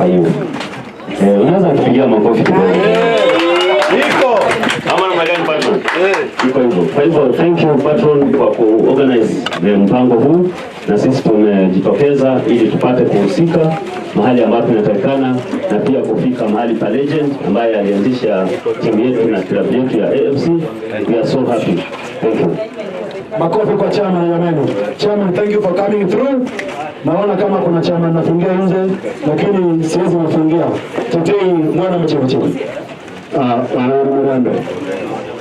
hapa hivi. Unaweza kupigia makofi kidogo. Iko kama na magani patron. Iko hivyo. Kwa hivyo thank you patron kwa kuorganize mpango huu, na sisi tumejitokeza ili tupate kuhusika mahali ambapo tunatakikana, na pia kufika mahali pa legend ambaye alianzisha timu yetu na club yetu ya AFC. We are so happy. Thank you. Makofi kwa chama jamani. Chairman, thank you for coming through. Naona kama kuna chama nafungia nje, lakini siwezi kufungia. Tetei mwana mchecheche. Wanaomrando.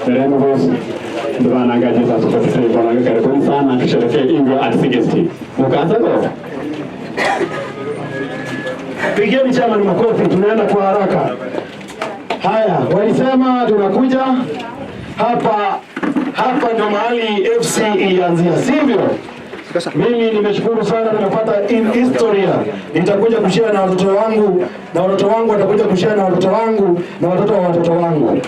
Sereno boss. Ndio anaangalia sasa kwa sasa hivi anaangalia karibuni sana tusherehekee Ingwe at 60. Mkaanza leo. Pigeni chama ni makofi, tunaenda kwa haraka. Haya, walisema tunakuja hapa ndo mahali FC ilianzia, sivyo? Mimi nimeshukuru sana, nimepata historia. Nitakuja kushare na watoto wangu, na watoto wangu watakuja kushare na watoto wangu, na watoto wa watoto wangu.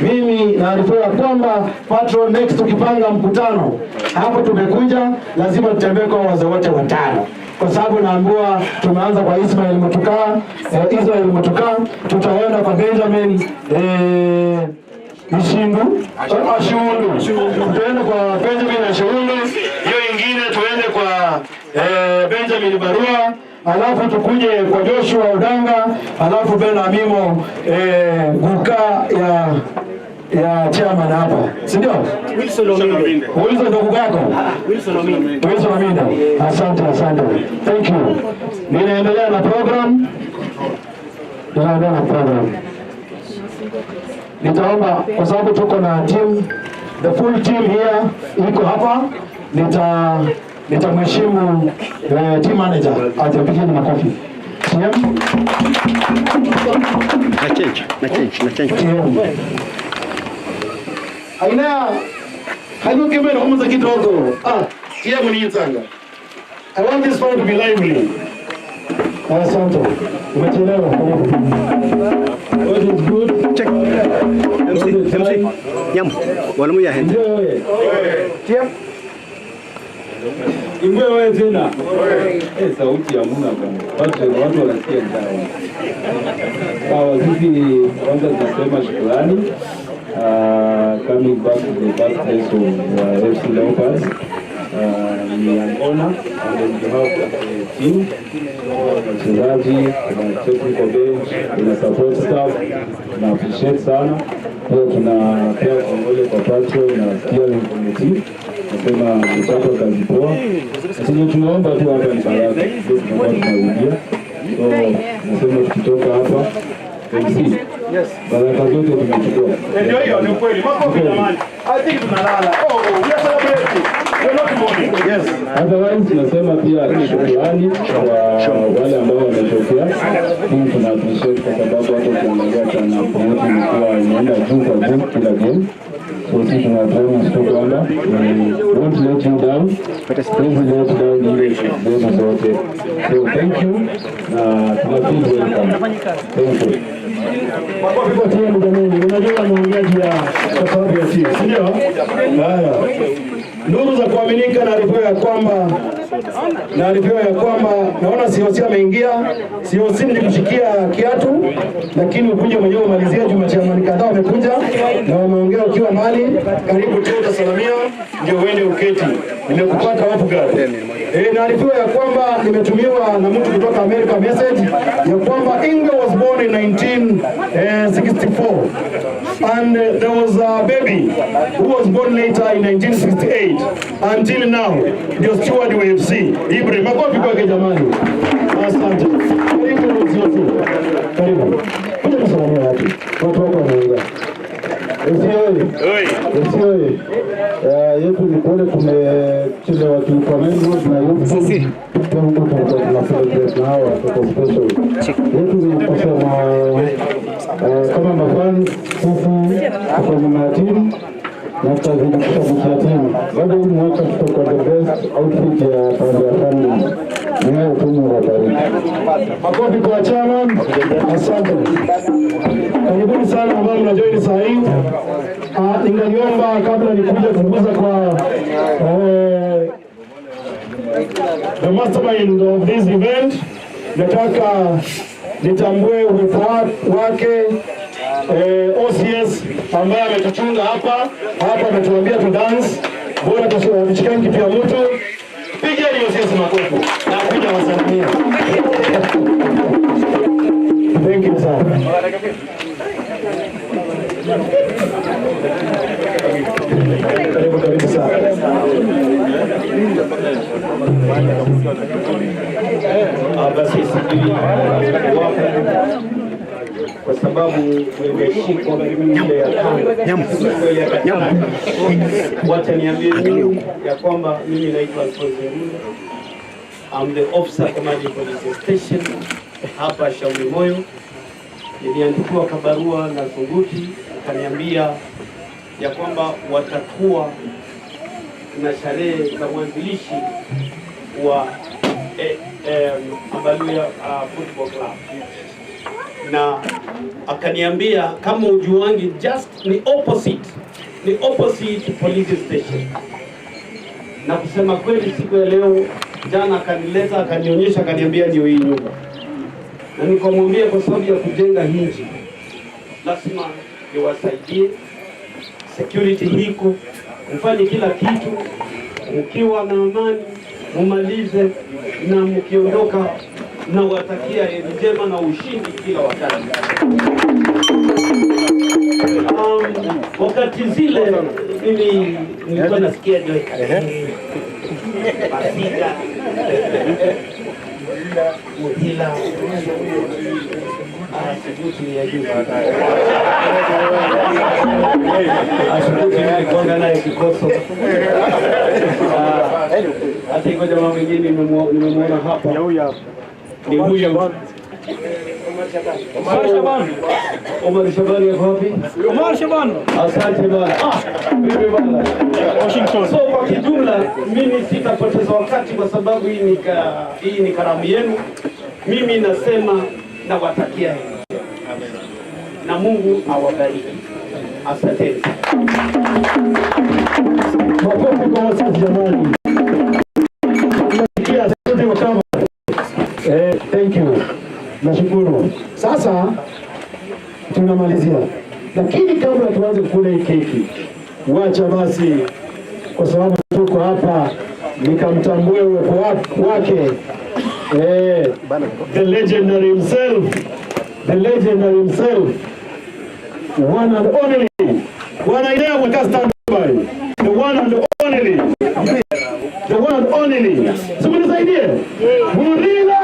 Mimi naarifiwa kwamba patron next tukipanga mkutano hapo tumekuja, lazima tutembee kwa wazee wote watano. Kwa sababu naambiwa tumeanza kwa Israel Mutokas, tutaenda kwa Benjamin Ashundu, tuende kwa Benjamin Ashundu, hiyo ingine tuende kwa Benjamin Barua, alafu tukuje kwa Joshua Udanga, alafu Bena Amimo guka ya chairman hapa, si ndio? Wilson ndugu yako? Wilson Aminda. Asante. Thank you. Ninaendelea na program. Nitaomba kwa sababu tuko na team, the full team here iko hapa. Nitamheshimu team manager atapigeni makofi. Na change. Aina hayo kemera homo kidogo. Kia mniitanga. I want this one to be lively. Asante. Umechelewa. What is good? Check. MC. Nyam. Wala mu ya hende. Tiam. Ingwe wewe tena. Sauti ya Mungu bwana. Watu wanasikia njaa. Sawa, sisi kwanza tunasema shukrani. Coming back to the birthplace of AFC Leopards, ni an honor, and on behalf of the team, wachezaji, na technical bench, na support staff, na appreciate sana. Pia tunapea kongole kwa patron na steering committee, nasema mchakato kazi poa. Sisi tunaomba tu hapa ni baraka, ndio tunarudia. So nasema tukitoka hapa MC. Yes. Baraka zote tumechukua. Ndio hiyo ni kweli. Makofi jamani. I think tunalala. We are celebrating. We are not mourning. Yes. Otherwise tunasema pia shukrani kwa wale ambao wametokea. Hii tuna appreciate kwa sababu hata ukiangalia tena promotion ilikuwa inaenda juu kwa juu kila game. So sisi tunatoa stock kwamba won't let you down. Please let you down ile zote. So thank you. Tunafeel welcome. Thank you. Makofi kwa timu jamani. Unajua maongeaji ya kwa sababu ya timu, si ndio? Haya. Nuru za kuaminika na ripoti ya kwamba naona COC ameingia. COC ni kushikia kiatu, lakini ukuje mwenyewe umalizia. Chairman kadhaa wamekuja na wameongea ukiwa mali karibu tu utasalamia ndio uende uketi. Nimekupata wapu gari. Naarifiwa ya kwamba nimetumiwa na mtu kutoka America message ya kwamba Ingwe was born in 1964 and there was a baby who was born later in 1968 until now ndio steward wa AFC Ibrahim. Makofi kwake jamani. Asante. Karibu. Kuja kusalimia watu. Watu wako wanaongea. Usiwe. Yetu ni pole tumechelewa tulikomendo na yote. Tunafanya na hawa kwa special. Yetu ni kusema kama mafans sisi kwa timu na tutazidi kushabikia timu. Bado ni mwaka tuko the best outfit ya family. Ni utumu wa bariki. Makofi kwa chairman. Asante. Karibuni sana ambao mnajoin saa hii. Ningaliomba kabla nikuja kuguza kwa the mastermind of this event, nataka nitambue uwepo wake OCS ambaye ametuchunga hapa ametuambia tu dance. Bora tushikane kitu ya moto. Pigeni OCS makofi. Na kuja wasalimia. Thank you sir. Karibu sana. Basi kwa sababu nimeshikwa ile ya tano. Wacha niambie ya kwamba mimi naitwa I'm the officer commanding police station hapa Shauri Moyo. Niliandikiwa kabarua na Sunguti akaniambia ya kwamba watakuwa na sherehe za mwanzilishi wa Abaluya Football Club, na akaniambia kama ujuangi just ni opposite police station. Na kusema kweli siku ya leo jana akanileta akanionyesha akaniambia ndio hii nyumba, na nikamwambia kwa sababu ya kujenga hinji lazima niwasaidie security hiko, mfanye kila kitu mkiwa na amani, mumalize na mkiondoka na watakia heri njema na ushindi kila wakati. Wakati zile mimi nilikuwa nasikia joy Pasika Mutila Asubuhi ya juu Asubuhi nilikuwa naye kikoso. Hata iko jamaa mwingine nimemwona hapa ni huyu Omar Shabani ya wapi? Omar Shabani. Asante bana. Mimi bana. Washington. So kwa kijumla mimi sitapoteza wakati kwa sababu hii ni karamu yenu. Mimi nasema na watakia heri. Na Mungu awabariki. Asante. Makofi kwa wazazi jamani. Thank you. Nashukuru. Sasa tunamalizia. Lakini kabla tuanze kula hii keki, wacha basi kwa sababu tuko hapa nikamtambue uwepo wake. The legendary himself. One and only. Wanaidea kwa stand by. The one and only. Simunisaidie. Murila.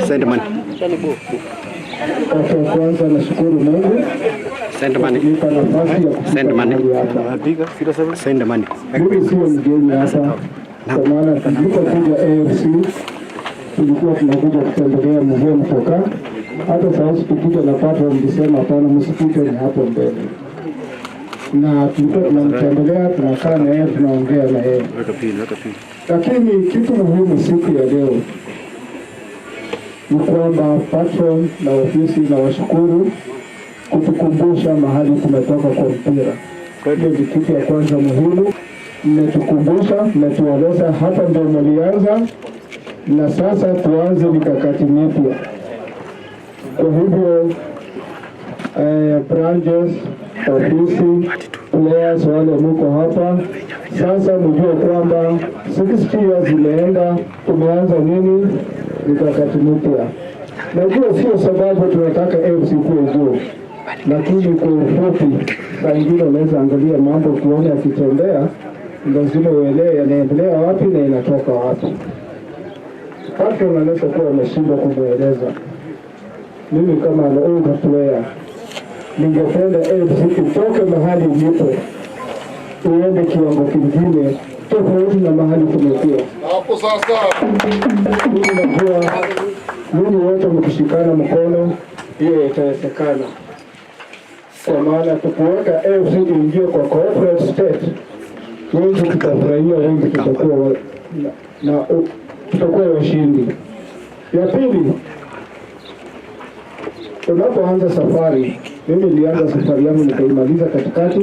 Send money. Kwanza nashukuru Mungu. Send money. Mimi sio mgeni hapa. Kwa maana tulipokuja AFC tulikuwa tunakuja kutembelea mzee Mutokas. Hata sasa tukija na patron nilisema hapana, msipite ni hapo mbele. Na tulikuwa tunamtembelea, tunakaa na yeye, tunaongea na yeye. Lakini kitu muhimu siku ya leo ni kwamba patron na ofisi na washukuru kutukumbusha mahali tumetoka kwa mpira. Hiyo ni kitu ya kwanza muhimu. Mmetukumbusha, mmetueleza hapa ndio mlianza na sasa tuanze mikakati mipya. Kwa hivyo branches, ofisi, players wale mko hapa sasa mjue kwamba 60 years zimeenda, tumeanza nini mikakati mpya. Najua sio sababu tunataka AFC kuwe juu, lakini kwa ufupi saa ingine unaweza angalia mambo kuona yakitembea lazima uelewe yanaendelea wapi na inatoka wapi. Watu wanaweza kuwa wameshindwa kumweleza. Mimi kama an older player ningependa AFC itoke mahali ilipo uende kiwango kingine tofauti na mahali tumekuwa hapo sasa. Mimi najua mimi wote mkishikana mkono hiyo itawezekana, kwa maana tukiweka AFC ingie kwa corporate state wengi tutafurahia, wengi tutakuwa washindi. Ya pili, unapoanza safari, mimi nilianza safari yangu nikaimaliza katikati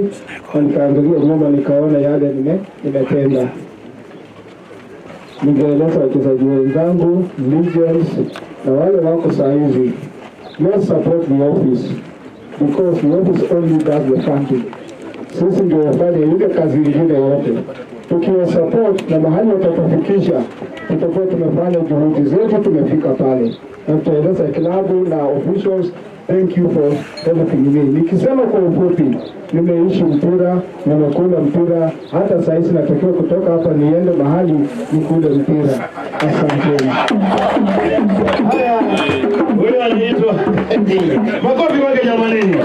na nikaangalia nyuma nikaona yale nimetenda. Ningeeleza wachezaji wenzangu, legends na wale wako saa hizi, let's support the office because the office only does the funding. Sisi ndio wafanye ile kazi nyingine yote. Tukiwa support na mahali watatufikisha, tutakuwa tumefanya juhudi zetu, tumefika pale. Na tutaeleza klabu na officials, thank you for everything. Nikisema kwa ufupi, nimeishi mpira, nimekula mpira, hata saa hizi natakiwa kutoka hapa niende mahali nikule mpira. Asante. Haya, huyo anaitwa makofi wake jamanini.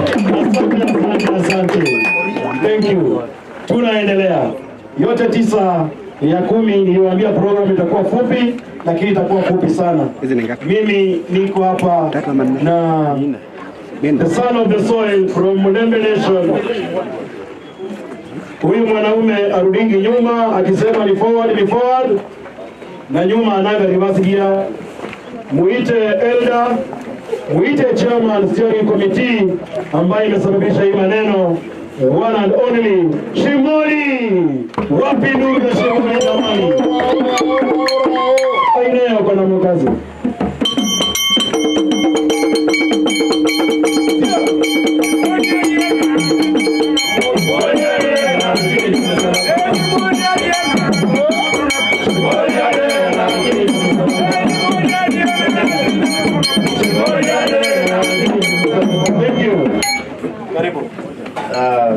Asante. Thank you. Tunaendelea. Yote 9 ya 10 niliwaambia program itakuwa fupi, lakini itakuwa fupi sana. Mimi niko hapa na the son of the soil from Mudembe Nation. Huyu mwanaume arudingi nyuma akisema ni forward, na nyuma anaga reverse gear. Muite elder, muite chairman steering committee ambaye imesababisha hii maneno, one and only Shimoli. Wapi ndugu ya Shimoli jamani? Aina yako na mkazi.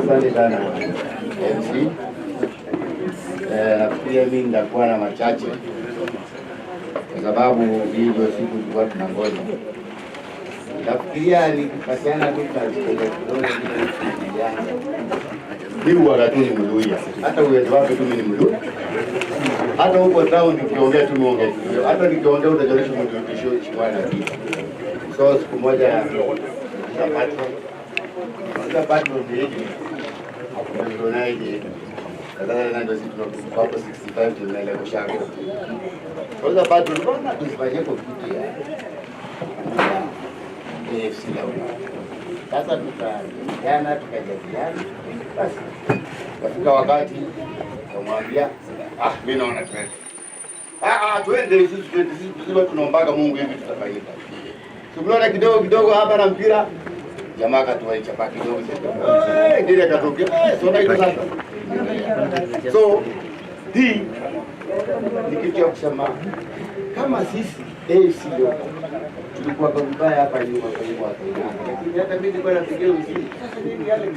Asante sana MC. Nafikiria mimi nitakuwa na machache kwa sababu hii ndio siku tulikuwa tunangoja. Nafikiria nikipatiana tu kidogo mimi wakati ni mluia, hata uwezo wake tu mimi ni mluia. Hata huko town nikiongea tu muongea, hata nikiongea utajoresha mtu kisho shimwana kitu. So siku moja tutapata ndio tunaje kadhaa ndio sisi tunakuwa 65 tunaenda kushaka. Kwa sababu tunaona tusifanye kwa kitu ya AFC Leopards. Sasa tukajadiliana basi kafika wakati kumwambia mimi naona twende sisi tunaombaga Mungu hivi tutafanyika. Tumeona kidogo hapa na mpira jamaa katuacha pa kidogo sasa. Ndio akatokea. So hii ni kitu cha kusema kama sisi AFC tulikuwa kwa vibaya hapa nyuma kwa hiyo watu. Lakini hata mimi nilikuwa napigia usii. Nini yale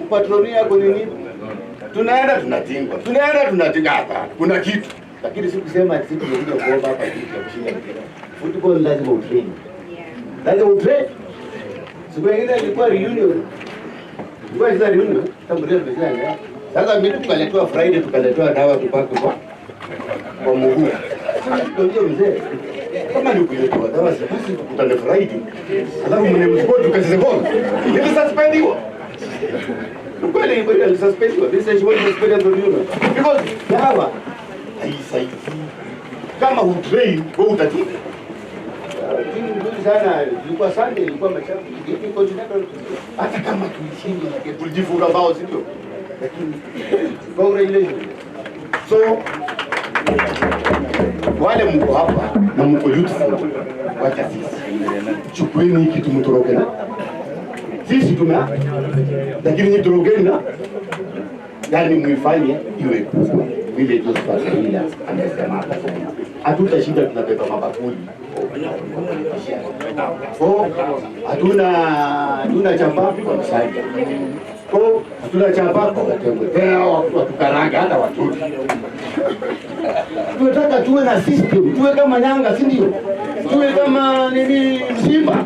upatronia yako ni nini? Tunaenda tunatinga hapa. Kuna kitu. Lakini sikusema sisi tunakuja kuomba hapa kitu ya kushinda mpira. Football lazima utrain. Lazima utrain. Siku nyingine ilikuwa reunion. Ilikuwa hizo reunion tambulia vizana. Sasa mimi tukaletewa Friday tukaletewa dawa tupake kwa mguu. Ndio mzee. Kama ni kuletewa dawa sisi tukutane Friday. Alafu mnemsport tukacheze ball. Ile suspendiwa. Kweli ile suspendiwa. This is what suspended the reunion. Because dawa haisaidii. Kama utrain wewe utatii. Lakini nzuri sana ilikuwa Sunday ilikuwa machafu hivi continental hata kama tulishinda tulijifunga bao sio, lakini congratulations. So wale mko hapa na mko youthful, wacha sisi chukueni kitu mtoroke na sisi lakini nitorokeni na yani muifanye iwe kubwa vile Joseph Kabila amesema hapa. Hatutashinda tunabeba mabakuli. Hatuna chapa kwa msaada. tunachapa tena watukaranga hata watoto. Tunataka tuwe na system, tuwe kama Yanga, si ndio? Tuwe kama nini Simba.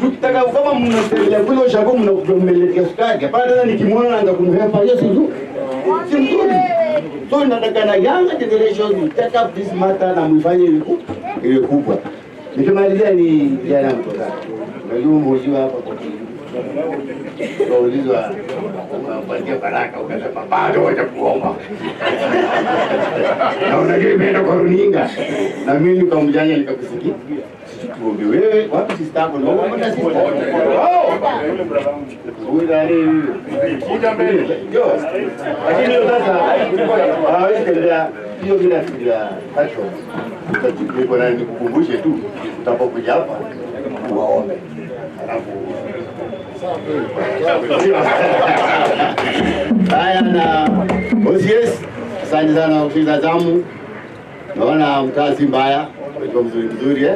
Tukitaka kama mnataka kule ushago mnakumelekea sukari. Hapana, nikimwona naanza kumhepa Yesu tu. Si mzuri. So nataka na Yanga generation take up this matter na mfanye ile kubwa. Nikimalizia ni jana Mutokas. Unajua mmoja hapa kwa kaulizwa kupatia baraka ukasema bado wacha kuomba. Na unajua imeenda kwa runinga. Na mimi nikamjanya nikakusikia. Tuombe wewe wapi sister yako na wewe mbona sister? Huyu nani? Kuja mbele. Yo. Lakini sasa hawezi tembea hiyo bila fikiria hacho. Niko na nikukumbushe tu utapokuja hapa waombe. Alafu haya na OCS, asante sana kwa zamu. Naona mtaa si mbaya, kwa mzuri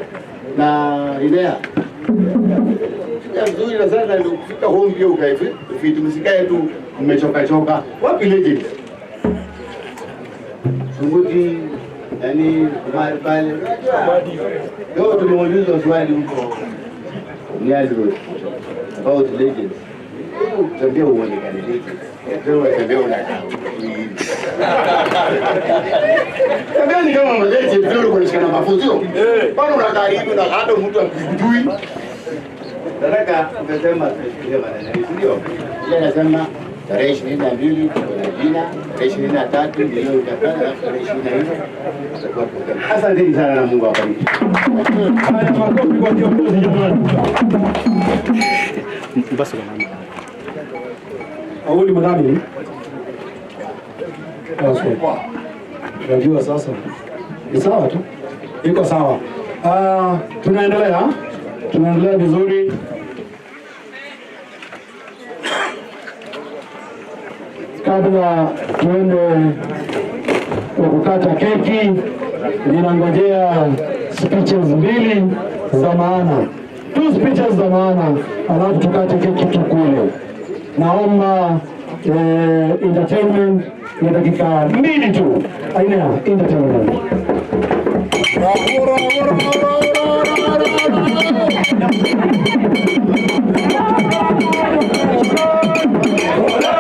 na Inea. Sika mzuri na sana ndio kufika home pia ukaifi. Ufiti msikae tu mmechoka. Wapi legend? Sunguti yani kumari pale. Leo tumeulizwa swali huko. Niazi road. About legends. Tembea uone kanisa. Ndio tembea unakaa. Tembea ni kama legend ndio kunishikana mafunzo. Bado unakaa hivi na hata mtu akikujui. Nataka umesema ndio. Yeye anasema tarehe 22 kwa jina, tarehe 23 ndio utapata, tarehe 24 asante sana na Mungu awabariki. Haya makofi kwa kiongozi jamani. Basi bwana. Au ni madami? Unajua sasa. Ni sawa tu. Iko sawa. Tunaendelea vizuri. Kabla tuende kwa kukata keki, ninangojea speeches mbili za maana. 2 speeches za maana, alafu tukate keki tukule. Naomba entertainment ya dakika 2 tu. Aina entertainment. Hola.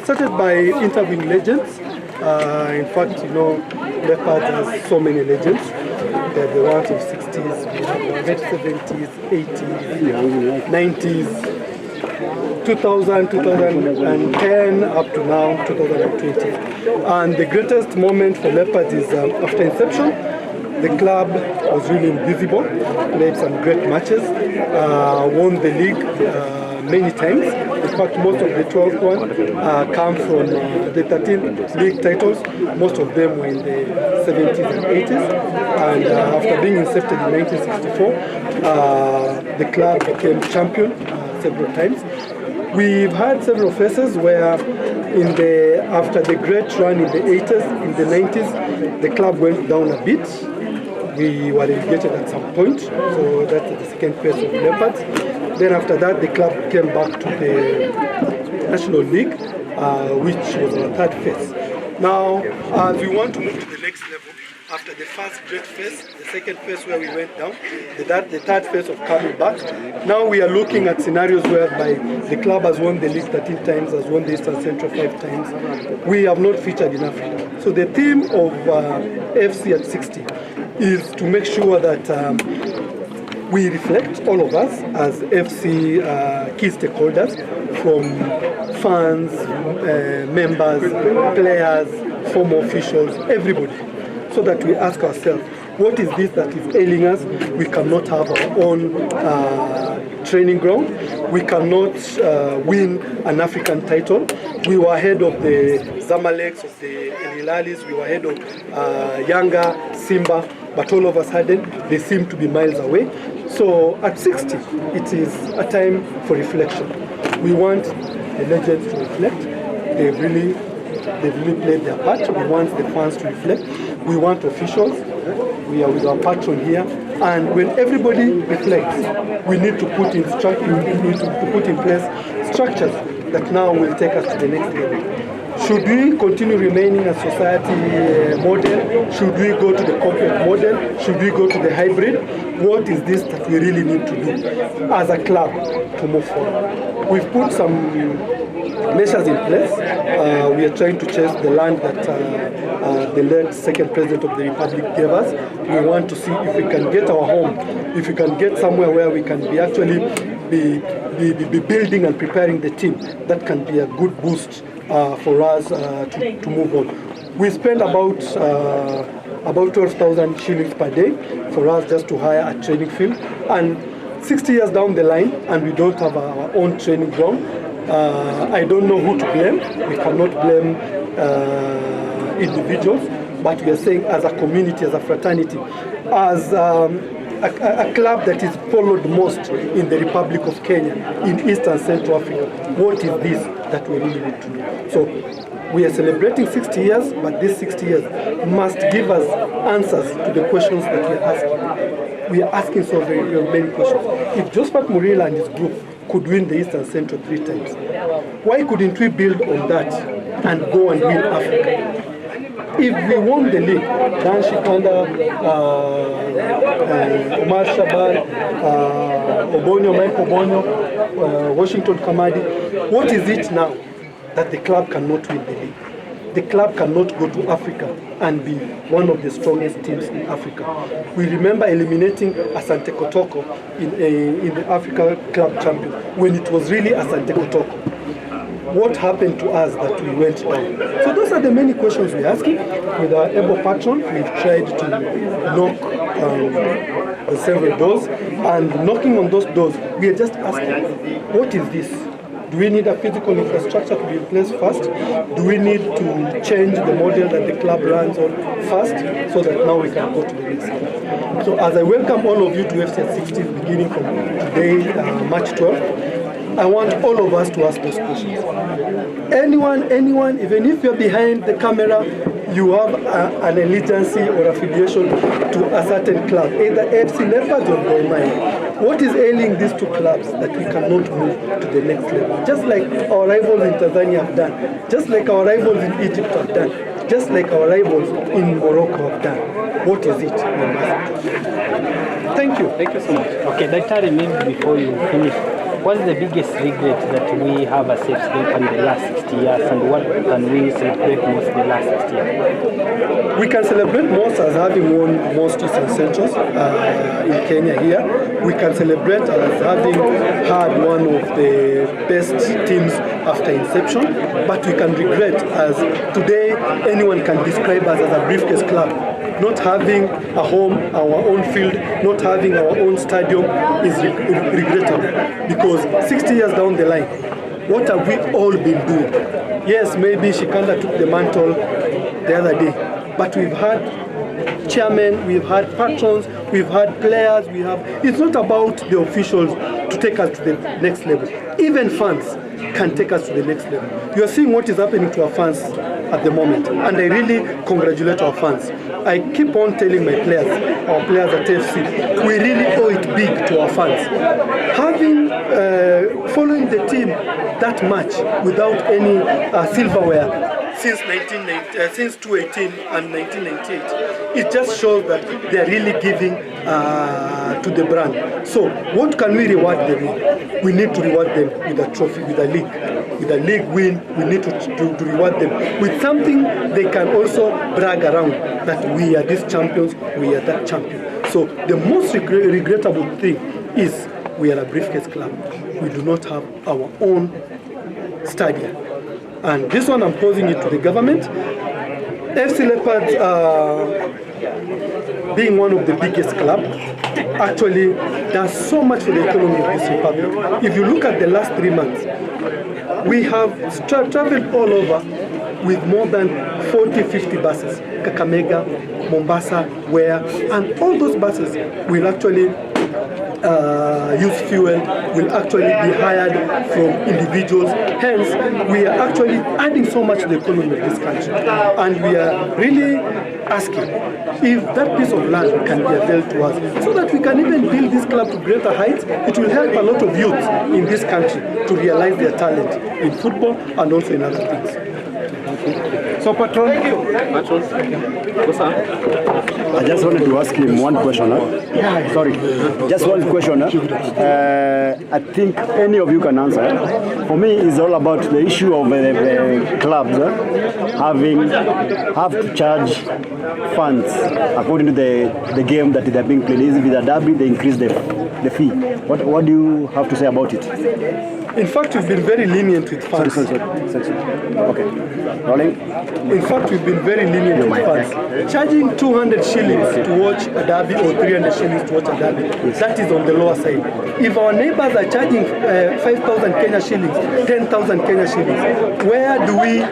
started by interviewing legends. In fact, you know, Leopards has so many legends. They're the ones of 60s, we have the 70s, 80s, 90s. 2000, 2010 up to now, 2020. And the greatest moment for Leopards is after inception. The club was really invisible, played some great matches, won the league many times. In fact, most of the 12th one come from the 13th league titles. Most of them were in the 70s and 80s. And after being incepted in 1964, the club became champion several times. We've had several phases where after the great run in the 80s, in the 90s, the club went down a bit. We were relegated at some point, so that's the second phase of Leopards. Then after that, the club came back to the National League, which was our third phase. Now, as we want to move to the next level, after the first great phase, the second phase where we went down, the third phase of coming back, now we are looking at scenarios whereby the club has won the league 13 times, has won the Eastern Central 5 times. We have not featured in Africa. So the theme of AFC at 60 is to make sure that we reflect, all of us, as FC key stakeholders, from fans, members, players, former officials, everybody, so that we ask ourselves, what is this that is ailing us? We cannot have our own training ground. We cannot win an African title. We were ahead of the Zamaleks, of the El Hilalis. We were ahead of Yanga, Simba, but all of a sudden, they seem to be miles away. So at 60, it is a time for reflection. We want the legends to reflect. They've really played their part. We want the fans to reflect. We want officials. We are with our patron here. And when everybody reflects, we need to put in place structures that now will take us to the next level. Should we continue remaining a society model? Should we go to the corporate model? Should we go to the hybrid? What is this that we really need to do as a club to move forward? We've put some measures in place. We are trying to chase the land that the late second president of the republic gave us. We want to see if we can get our home, if we can get somewhere where we can be building and preparing the team. That can be a good boost for us to move on. We spend about 12,000 shillings per day for us just to hire a training field. And 60 years down the line, and we don't have our own training ground, I don't know who to blame. We cannot blame individuals, but we are saying as a community, as a fraternity, as a club that is followed most in the Republic of Kenya, in East and Central Africa, what is this that we really need to do? So we are celebrating 60 years, but these 60 years must give us answers to the questions that we are asking. We are asking so very many questions. If Josephat Murila and his group could win the Eastern Central 3 times, why couldn't we build on that and go and win Africa? If we won the league, Dan Shikanda, Omar Shaban, Obonyo, Mike Obonyo, Washington Kamadi, what is it now that the club cannot win the league? The club cannot go to Africa and be one of the strongest teams in Africa. We remember eliminating Asante Kotoko in the Africa Club Champion when it was really Asante Kotoko. What happened to us that we went down? So those are the many questions we're asking. With our able patron, we've tried to knock the several doors, and knocking on those doors, we are just asking, what is this? Do we need a physical infrastructure to be in place first? Do we need to change the model that the club runs on first, so that now we can go to the next level? So as I welcome all of you to FC at 60, beginning from today, March 12th, I want all of us to ask those questions. Anyone, even if you're behind the camera, you have an allegiance or affiliation to a certain club, either AFC Leopards or Gor Mahia. What is ailing these two clubs that we cannot move to the next level? Just like our rivals in Tanzania have done, just like our rivals in Egypt have done, just like our rivals in Morocco have done. What is it? Thank you. Thank you so much. Okay, Daktari, maybe before you finish, What's the biggest regret that we have as AFC Leopards in the last 60 years, and what can we celebrate most in the last 60 years? We can celebrate most as having won most Eastern Centrals in Kenya here. We can celebrate as having had one of the best teams after inception, but we can regret as today anyone can describe us as a briefcase club. Not having a home, our own field, not having our own stadium is regrettable, because 60 years down the line, what have we all been doing? Yes, maybe Shikanda took the mantle the other day, but we've had chairmen, we've had patrons, we've had players, it's not about the officials to take us to the next level. Even fans can take us to the next level. You are seeing what is happening to our fans at the moment, and I really congratulate our fans. I keep on telling my players, our players at AFC, we really owe it big to our fans. Having, following the team that much without any silverware since 2018 and 1998, it just shows that they are really giving to the brand. So what can we reward them with? We need to reward them with a trophy, with a league. With a league win, we need to reward them with something they can also brag around, that we are these champions, we are that champion. So the most regrettable thing is we are a briefcase club. We do not have our own stadium. And this one I'm posing it to the government. AFC Leopards being one of the biggest clubs, actually does so much for the economy of this republic. If you look at the last 3 months, we have traveled all over with more than 40-50 buses. Kakamega, Mombasa, and all those buses will actually use fuel, will actually be hired from individuals. Hence, we are actually adding so much to the economy of this country. And we are really asking if that piece of land can be availed to us, so that we can even build this club to greater heights. It will help a lot of youth in this country to realize their talent in football and also in other things. So, Patron, I just wanted to ask him one question. Sorry, just one question. I think any of you can answer. For me, it's all about the issue of the clubs have to charge funds according to the game that they're being played. Is with a derby, they increase the fee. What do you have to say about it? In fact, we've been very lenient with funds. Sorry. Okay. Rolling. In fact, we've been very lenient with funds. Charging 200 shillings to watch a derby or 300 shillings to watch a derby, that is on the lower side. If our neighbors are charging 5,000 Kenya shillings, 10,000 Kenya shillings, where do we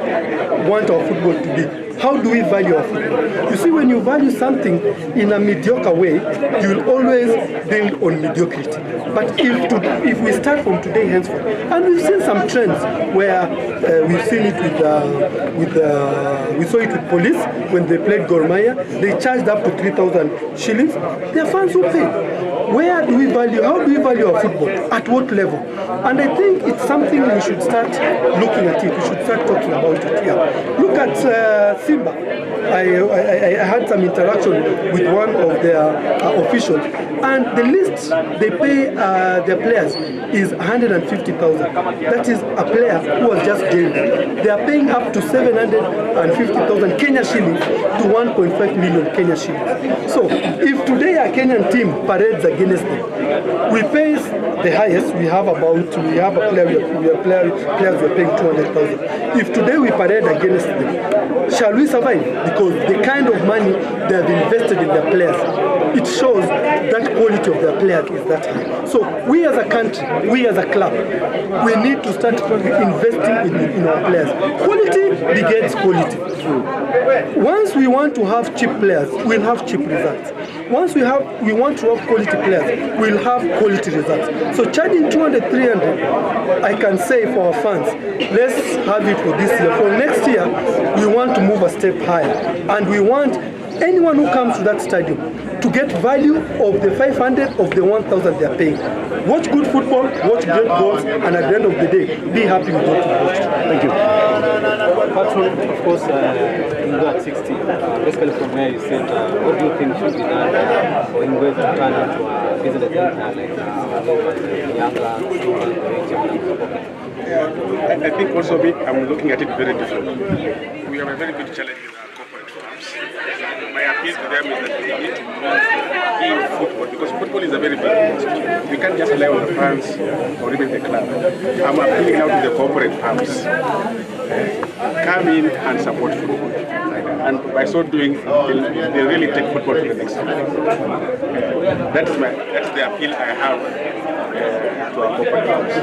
want our football to be? How do we value our football? You see, when you value something in a mediocre way, you will always build on mediocrity. But if we start from today henceforth, and we've seen some trends where we've seen it we saw it with police when they played Gor Mahia, they charged up to 3,000 shillings. Their fans will pay. Where do we value? How do we value our football? At what level? And I think it's something we should start looking at it. We should start talking about it here. Look at Simba. I had some interaction with one of their officials, and the list they pay their players is 150,000. That is a player who was just jailed. They are paying up to 750,000 Kenya shillings to 1.5 million Kenya shillings. So if today a Kenyan team parades against them, we pay the highest. We have a player. We have players we are paying 200,000. If today we parade against them, shall we survive? Because the kind of money they have invested in their players, it shows that quality of their players is that high. So we as a country, we as a club, we need to start investing in our players. Quality begets quality. Once we want to have cheap players, we'll have cheap results. Once we want to have quality players, we'll have quality results. So charging 200, 300, I can say for our fans, let's have it for this year. For next year, we want to move a step higher, and we want anyone who comes to that stadium to get value of the 500 of the 1,000 they are paying. Watch good football, watch great goals, and at the end of the day, be happy with what you watched. Thank you. Apart from, of course, Ingwe at 60, basically from where you said, what do you think should be done for Ingwe to turn into a business center like younger, I think also I'm looking at it very differently. We have a very big challenge with our corporate firms. My appeal to them is that they need to move in football, because football is a very big industry. We can't just rely on the fans or even the club. I'm appealing now to the corporate firms. Come in and support football. And by so doing, they really take football to the next level. That's the appeal I have to our corporate firms.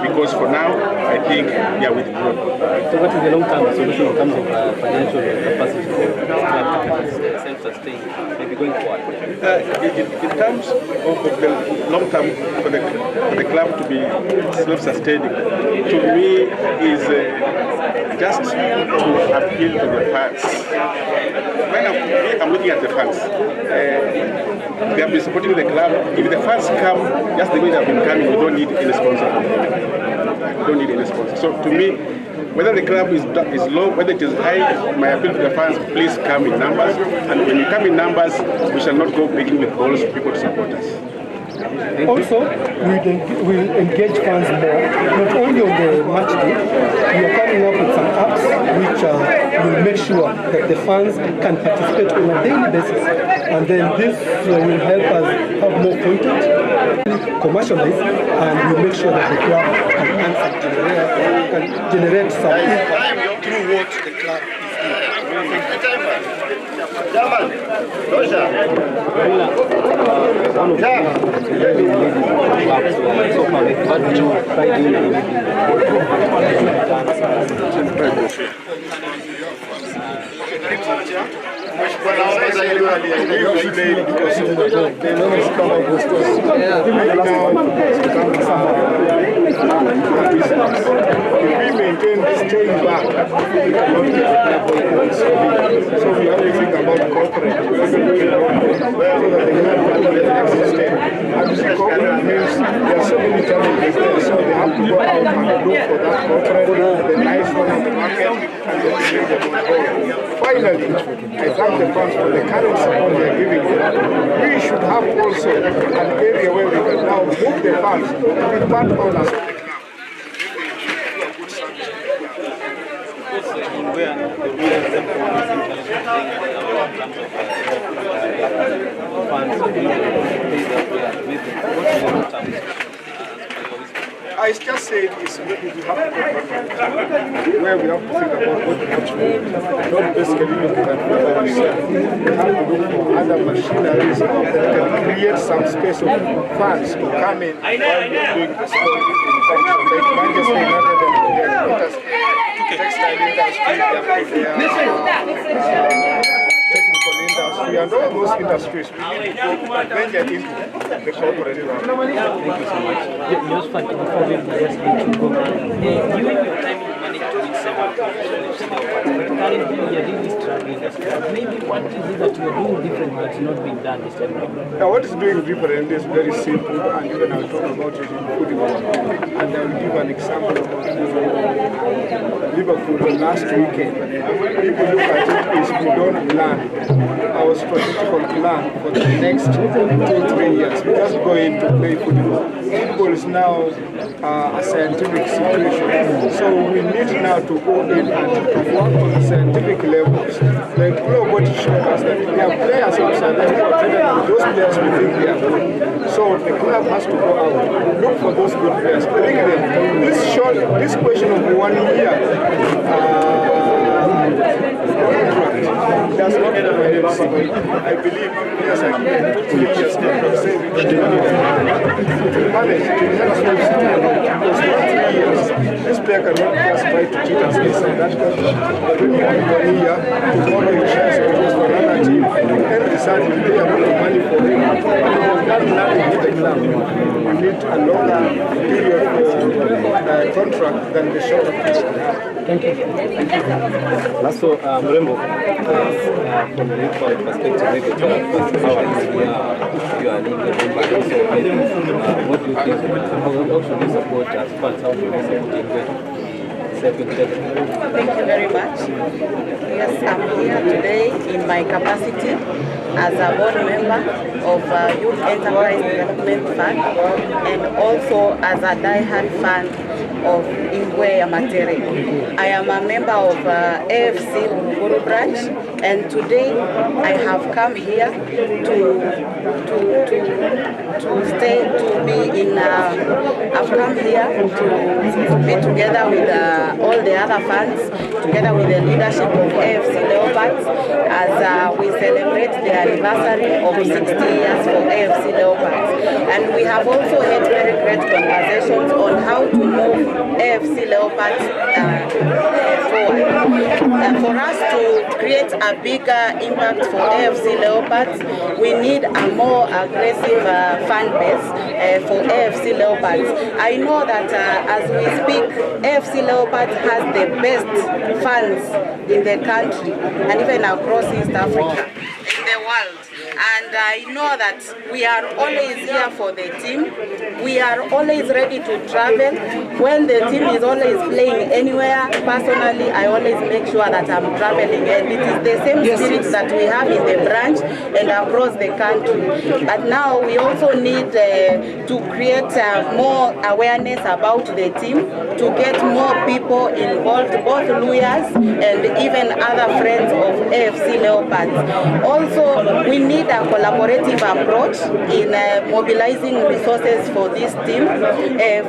Because for now, I think they are withdrawn. So what is the long-term solution in terms of financial capacity for self-sustain, maybe going forward? In terms of the long term for the club to be self-sustaining, to me is just to appeal to the fans. When I'm looking at the fans, they have been supporting the club. If the fans come just the way they have been coming, we don't need any sponsor. We don't need any sponsor. So to me, whether the club is low, whether it is high, my appeal to the fans, please come in numbers. And when you come in numbers, we shall not go begging with balls for people to support us. Also, we'll engage fans more, not only on the match day. We are coming up with some apps which will make sure that the fans can participate on a daily basis, and then this will help us have more content, commercialize, and we'll make sure that the club can generate some income through what the club is doing. We maintain staying back. So we have to think about corporate. So that they can exist. And corporate means there are so many challenges there. So they have to go out and look for that corporate, the nice one on the market, and then bring them on board. Finally, I thank the fans for the current support they are giving. We should have also an area where we can now move the fans to be part owners of the club. I just said is maybe we have to go where we have to think about what much more. Not basically looking at what ourselves. We have to look for other machineries that can create some space of funds to come in while we're doing the sport. Like Manchester United and textile industry, technical industry, and all those industries we need to venture into the corporate realm. Thank you so much. Just before we just let you go, during your time you managed to win several competitions, but currently you are really struggling as well. Maybe what is it that you are doing different that's not being done this time around? Now, what is doing different is very simple, and even I'll talk about it in football. And I'll give an example about Liverpool last weekend. If you look at it, is we don't plan our strategical plan for the next 2-3 years. We just go in to play football. Football is now a scientific situation. So we need now to go in and perform on the scientific levels. Like nobody showed us that we have players outside that are better than those players we think they are good. So the club has to go out, look for those good players, bring them. This question of the 1 year does not have a AFC. I believe players are given 2 years to say manage to help us 3 years. This player cannot just try to cheat us this and that. But when you have 1 year to follow your chance to go for another team, and decide you pay a lot of money for him, we need a longer period contract than the shorter period. Thank you. So, Mrembo, from the youth perspective, maybe tell us how are you are leading the member, so what do you think, how should we support as fans, how should we support Ingwe? Thank you very much. Yes, I'm here today in my capacity as a board member of Youth Enterprise Development Fund and also as a die-hard fan of Ingwe Amatere. I am a member of AFC branch, and today I have come here I've come here to be together with all the other fans, together with the leadership of AFC Leopards, as we celebrate the anniversary of 60 years for AFC Leopards. And we have also had very great conversations on how to move AFC Leopards forward. For us to create a bigger impact for AFC Leopards, we need a more aggressive fan base for AFC Leopards. I know that as we speak, AFC Leopards has the best fans in the country and even across East Africa, in the world. And I know that we are always here for the team. We are always ready to travel. When the team is always playing anywhere, personally, I always make sure that I'm traveling. And it is the same spirit that we have in the branch and across the country. But now we also need to create more awareness about the team, to get more people involved, both lawyers and even other friends of AFC Leopards. Also, we need a collaborative approach in mobilizing resources for this team.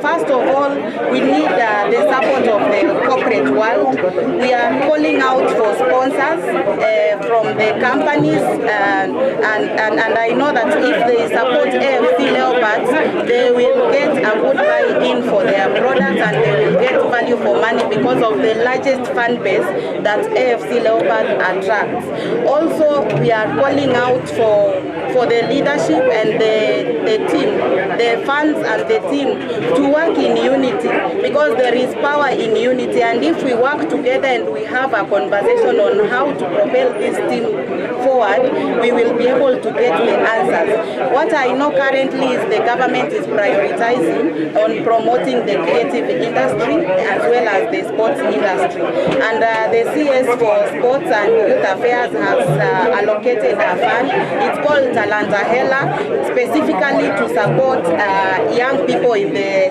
First of all, we need the support of the corporate world. We are calling out for sponsors from the companies, and I know that if they support AFC Leopards, they will get a good buy-in for their products and they will get value for money because of the largest fan base that AFC Leopards attracts. Also, we are calling out for the leadership and the team, the fans and the team, to work in unity, because there is power in unity, and if we work together and we have a conversation on how to propel this team forward, we will be able to get the answers. What I know currently is the government is prioritizing on promoting the creative industry as well as the sports industry, and the CS for Sports and Youth Affairs has allocated a fund. It's called Talanta Hela, specifically to support young people in the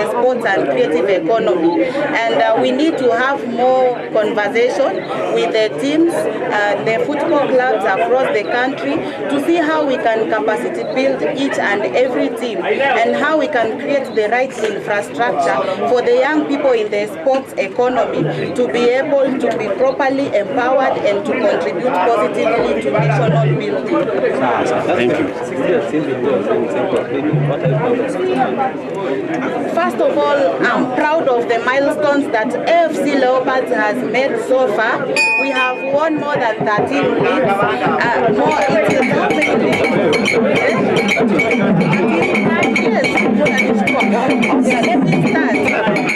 sports and creative economy. And we need to have more conversation with the teams, the football clubs across the country, to see how we can capacity build each and every team and how we can create the right infrastructure for the young people in the sports economy to be able to be properly empowered and to contribute positively to national building. Thank you. First of all, I'm proud of the milestones that AFC Leopards has made so far. We have won more than 13 leagues.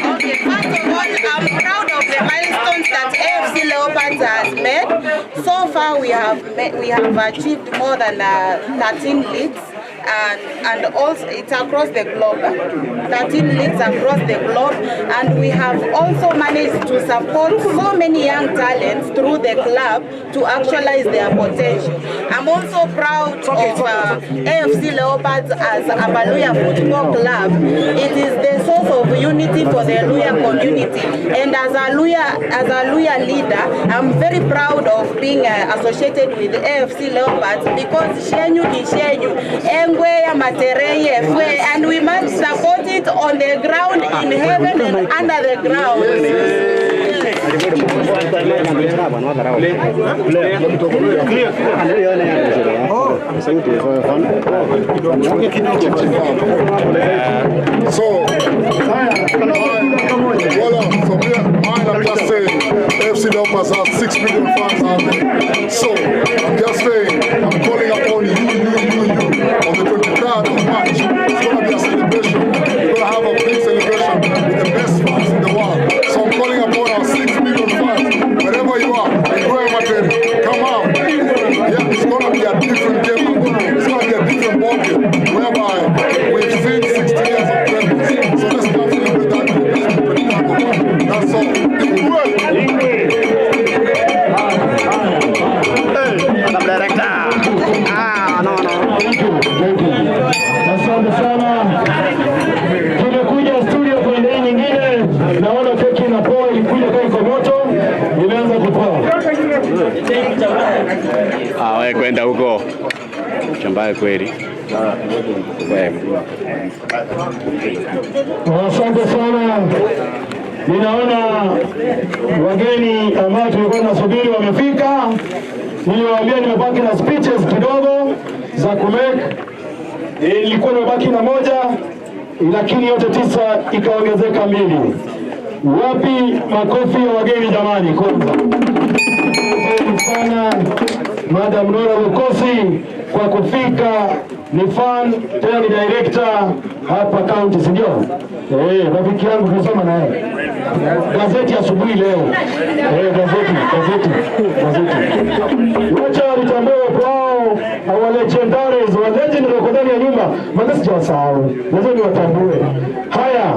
Okay, first of all, I'm proud of the milestones that AFC Leopards has made. So far, we have achieved more than 13 leagues. And also it's across the globe, 13 leagues across the globe, and we have also managed to support so many young talents through the club to actualize their potential. I'm also proud of AFC Leopards as a Baluya football club. It is the source of unity for the Luya community, and as a Luya leader, I'm very proud of being associated with AFC Leopards, because Shenyu is Shenyu, Ingwe Amatere, and we must support it on the ground, in heaven and under the ground. So, I'm just saying, AFC Leopards have 6 million fans out there. So, I'm just saying, I'm calling upon you, on the 23rd of be a different game. It's going to be a different ball game, whereby we've seen 60 years of greatness. So let's not celebrate that game. Let's keep it happy. That's all. Ingwe! Hey, Madam Director. No. Asante sana. Tumekuja studio kwa ndani nyingine. Naona keki na poa ilikuja kwa iko moto. Imeanza kupoa. Wewe kwenda huko. Chambaye kweli. Asante sana. Ninaona wageni ambao tulikuwa tunasubiri wamefika. Niliwaambia nimebaki na speeches kidogo za kumake. Nilikuwa nimebaki na moja, lakini yote 9 ikaongezeka 2. Wapi makofi ya wageni jamani kwanza? Asante sana Madam Nora Lukosi kwa kufika, ni fan tena ni director hapa county, si ndio? Rafiki yangu kusoma naye gazeti asubuhi leo. Gazeti. Wacha walitambue kwao our legendaries, wa legend wako ndani ya nyumba. Maana sijawasahau. Lazima niwatambue. Haya.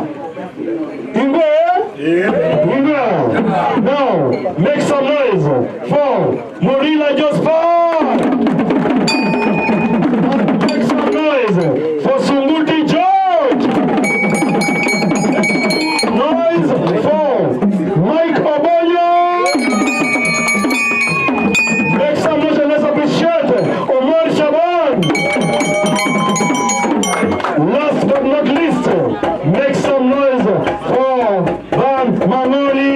Ingwe? Ingwe. Now, make some noise for Morila Joseph. Make some noise for Sunguti George. Noise for Mike Obonyo. Make some noise and let's appreciate Omar Shaban. Last but not least, make some noise for Van Manoli.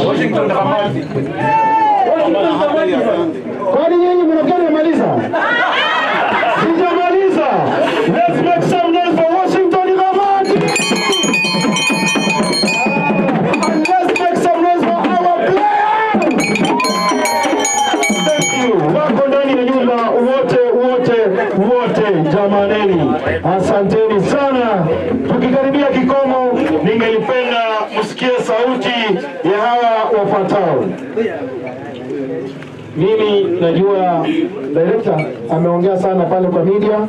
Washington kwani nyinyi mnafikiri maliza? Sijamaliza. Let's make some noise for Washington Ramadi. And let's make some noise for our players. Thank you. Wako ndani ya nyumba wote jamaneni. Asanteni sana. Tukikaribia kikomo, ningelipenda msikie sauti ya hawa wafuatao. Mimi najua director ameongea sana pale kwa media,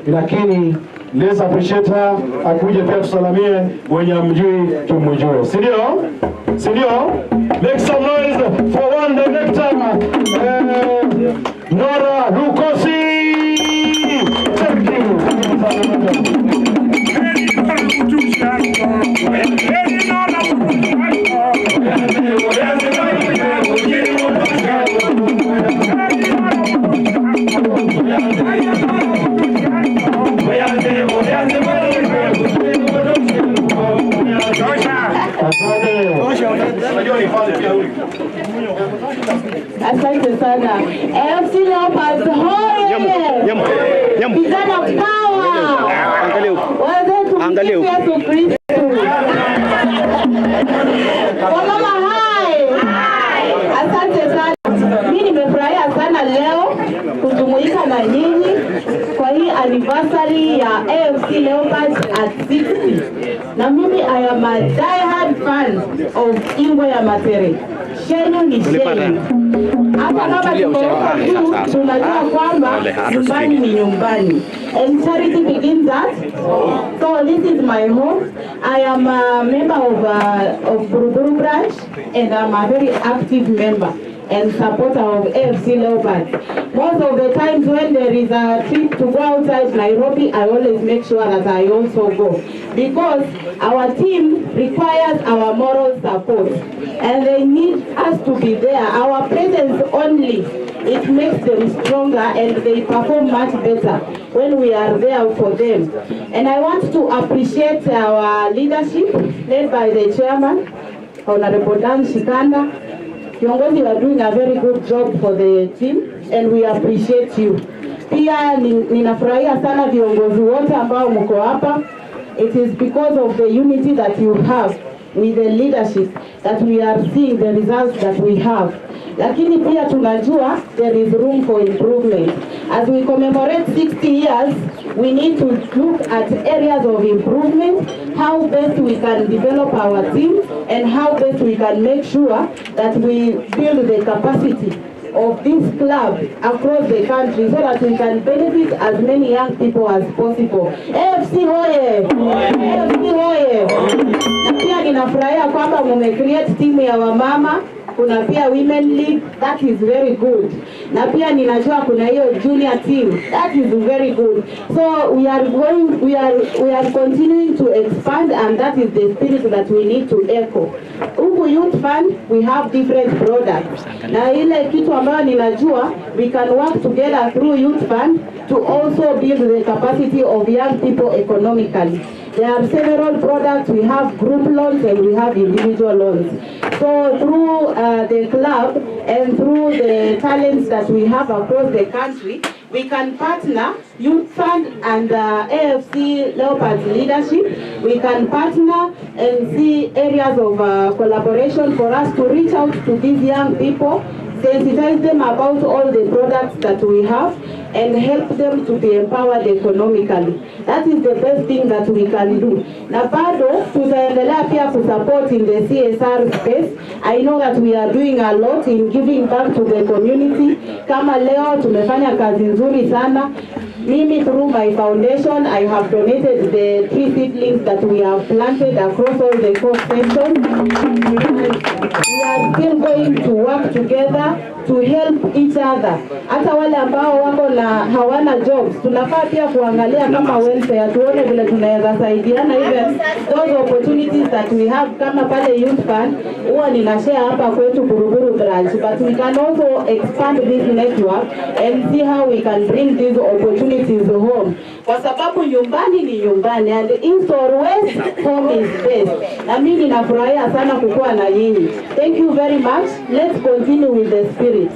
lakini let's appreciate her, akuje pia tusalamie wenye mjui tumjue. Si ndio? Make some noise for one director, Nora Lukosi. Thank you. Asante sana. AFC Leopards hoye! Vijana power! Angalia huko. Yesu Kristo. Wamama hai! Asante sana. Mimi nimefurahia sana leo kujumuika na nyinyi kwa hii anniversary ya AFC Leopards at 60. Na mimi I am a die-hard fan of Ingwe ya Matere. Shenu ni shenu. Hapa kama tunajua kwamba nyumbani ni nyumbani. And charity begins at. So this is my home. I am a member of Buruburu branch and I'm a very active member and supporter of AFC Leopards. Most of the times when there is a trip to go outside Nairobi, I always make sure that I also go. Because our team requires our moral support. And they need us to be there. Our presence only, it makes them stronger and they perform much better when we are there for them. And I want to appreciate our leadership led by the chairman, Honorable Dan Shikanda. Viongozi are doing a very good job for the team and we appreciate you. Pia ninafurahia sana viongozi wote ambao mko hapa. It is because of the unity that you have with the leadership that we are seeing the results that we have. Lakini pia tunajua there is room for improvement. As we commemorate 60 years, we need to look at areas of improvement, how best we can develop our team, and how best we can make sure that we build the capacity of this club across the country so that we can benefit as many young people as possible. AFC Hoye! AFC Hoye! Na pia ninafurahia kwamba mumecreate timu ya wamama, kuna pia women league, that is very good. Na pia ninajua kuna hiyo junior team, that is very good. So we are continuing to expand, and that is the spirit that we need to echo. Huku youth fund, we have different products. Na ile kitu ambayo ninajua, we can work together through youth fund to also build the capacity of young people economically. There are several products. We have group loans and we have individual loans. So through the club and through the talents that we have across the country, we can partner Youth Fund and AFC Leopards leadership. We can partner and see areas of collaboration for us to reach out to these young people, sensitize them about all the products that we have, and help them to be empowered economically. That is the best thing that we can do. Na bado tutaendelea pia kusupport in the CSR space. I know that we are doing a lot in giving back to the community. Kama leo tumefanya kazi nzuri sana. Mimi through my foundation, I have donated the 3 seedlings that we have planted across all the 4 sections. We are still going to work together to help each other. Hata wale ambao wako na hawana jobs, tunafaa pia kuangalia kama welfare, tuone vile tunaweza saidiana. Even those opportunities that we have kama pale youth fund, huwa ninashare hapa kwetu Buruburu branch, but we can also expand this network and see how we can bring these opportunities home. Kwa sababu nyumbani ni nyumbani, and east or west, home is best. Na mimi ninafurahia sana kukuwa na nyinyi. Thank you very much. Let's continue with the spirit.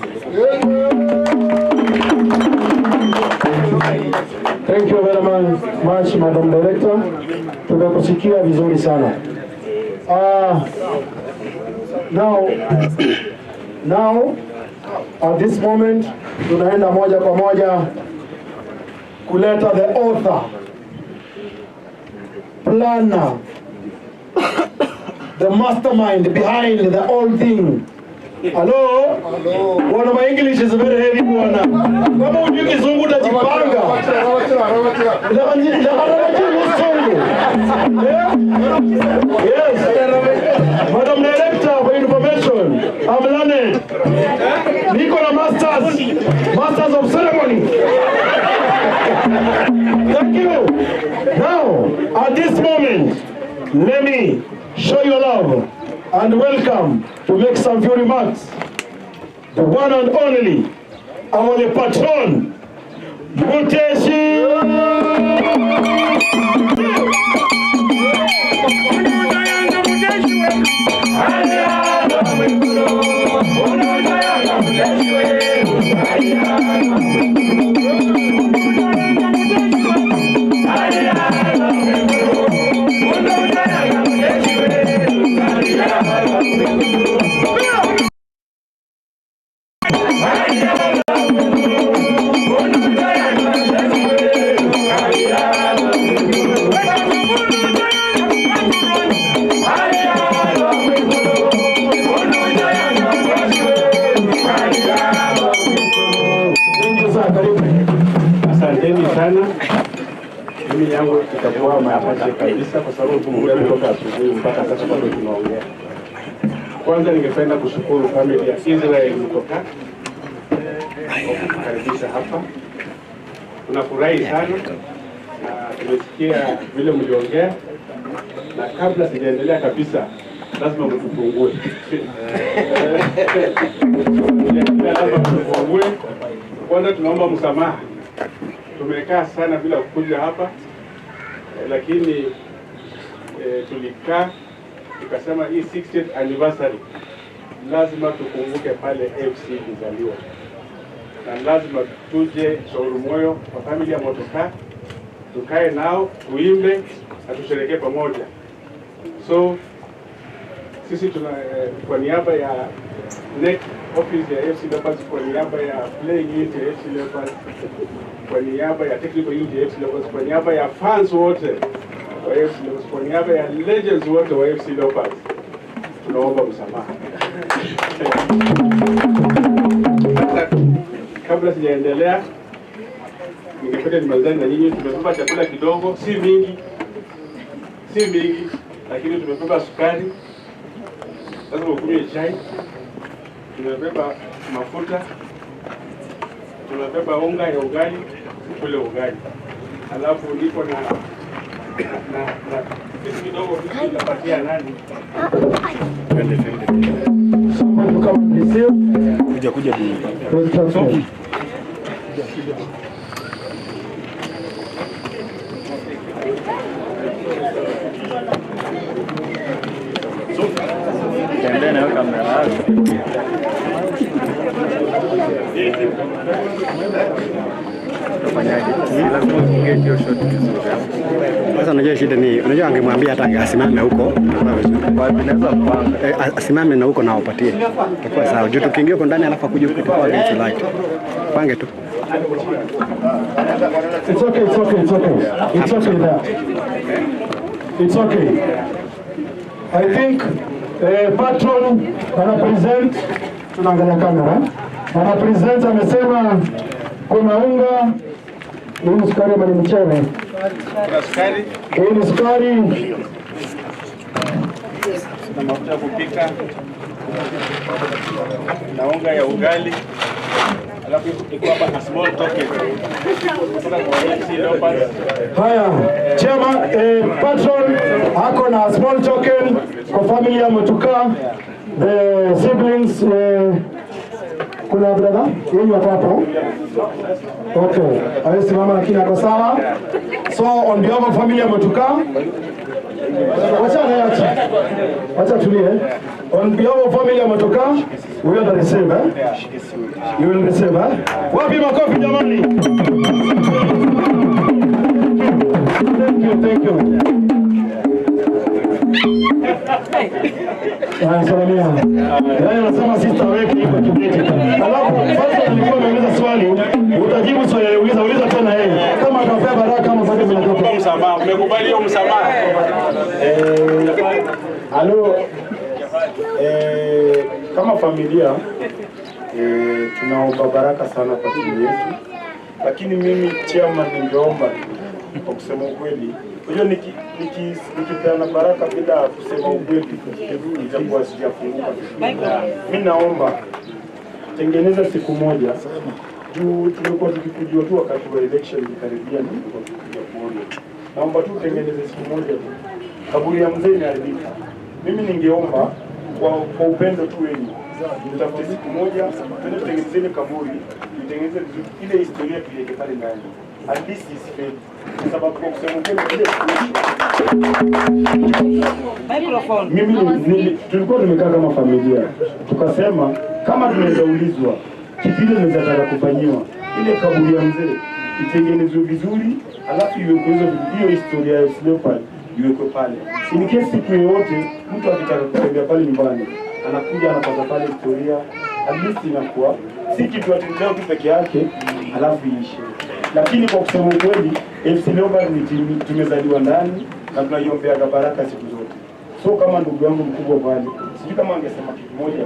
Thank you very much, Madam Director. Tumekusikia vizuri sana. Now at this moment tunaenda moja kwa moja kuleta the author, planner, the mastermind behind the whole thing. Hello? Bwana, my English is very heavy bwana. Kama ujui Kizungu utajipanga. Yes. Madam Director, for information, I'm learned. Niko na masters of ceremony. Thank you. Now, at this moment, let me show you love and welcome to make some few remarks. The one and only, our patron, Asanteni sana. Mimi yangu itakuwa machache kabisa kwa sababu tumekuwa kutoka asubuhi mpaka sasa bado tunaongea. Kwanza ningependa kushukuru familia ya Israel Mutokas kwa kukaribisha hapa. Tunafurahi sana na tumesikia vile mliongea, na kabla sijaendelea kabisa lazima mtufungue. Kwanza tunaomba msamaha. Tumekaa sana bila kukuja hapa, lakini tulikaa tukasema hii 60th anniversary lazima tukumbuke pale AFC ilizaliwa, na lazima tuje Shauri Moyo kwa familia ya Mutokas, tukae nao tuimbe na tusherehekee pamoja. So sisi tuna kwa niaba ya NEC office ya AFC Leopards, kwa niaba ya playing unit ya AFC Leopards, kwa niaba ya technical unit ya AFC Leopards, kwa niaba ya fans wote wa AFC Leopards, kwa niaba ya legends wote wa AFC Leopards, tunaomba msamaha. Kabla sijaendelea, ningependa nimalizane na nyinyi. Tumebeba chakula kidogo, si mingi, lakini tumebeba sukari, lazima ukunywe chai. Tumebeba mafuta, tumebeba unga ya ugali, kule ugali. Alafu ndipo na kitu kidogo tutapatia nani? Kuja. Tendena kamera. Sasa unajua shida ni, unajua angemwambia hata asimame huko, asimame na huko na wapatie, itakuwa sawa. Juu tukiingia huko ndani alafu akuje huko kwa against light, pange tu. It's okay there. It's okay. I think patron anapresent, tunaangalia kamera, anapresent amesema kuna unga, hii sukari ama ni mchele? Hii ni sukari na mafuta ya kupika na unga ya ugali, alafu iko hapa small token kutoka kwa AFC Leopards. Haya, chama patron ako na small token kwa familia ya Mutokas, the siblings. Kuna brother yeye hapo. Okay, hawezi mama lakini ako sawa. So on behalf of family ya Mutokas, wacha tulie. On behalf of family ya Mutokas, we will receive, you will receive, Wapi makofi jamani? Thank you. Salamia. Yaani anasema sister wake yuko kibeti. Alafu basi nilikuwa nimeuliza swali, utajibu swali uliza tena yeye. Kama atapea baraka ama bado mnatoka. Msamaha, umekubali hiyo msamaha? Halo. Kama familia tunaomba baraka sana kwa timu yetu. Lakini mimi chairman ningeomba kwa kusema ukweli. Unajua nikipeana baraka bila kusema ukweli itakuwa sijafunguka. Mimi naomba tengeneza siku moja. Juu tumekuwa tukikujua tu wakati wa election ikaribia ndio tukikuja kuona. Naomba tu tengeneze siku moja tu. Kaburi ya mzee inaharibika. Mimi ningeomba kwa upendo tu wenu. Tutafute siku moja, tutengeneze kaburi, tutengeneze ile historia tuliweke pale ndani. At least is fair. Sababu kwa kusema kweli mimi tulikuwa tumekaa kama familia. Tukasema kama tunaweza ulizwa kipindi tunaweza taka kufanyiwa ile kaburi ya mzee itengenezwe vizuri, alafu iwe hiyo historia ya Leopard iwekwe pale. In case siku yoyote mtu akitaka kutembea pale nyumbani anakuja anapata pale historia, at least inakuwa si kitu atendea tu peke yake alafu iishe. Lakini kwa kusema ukweli AFC Leopards ni timu tumezaliwa ndani na tunaiombea baraka siku zote. So kama ndugu yangu mkubwa pale, sijui kama angesema kitu moja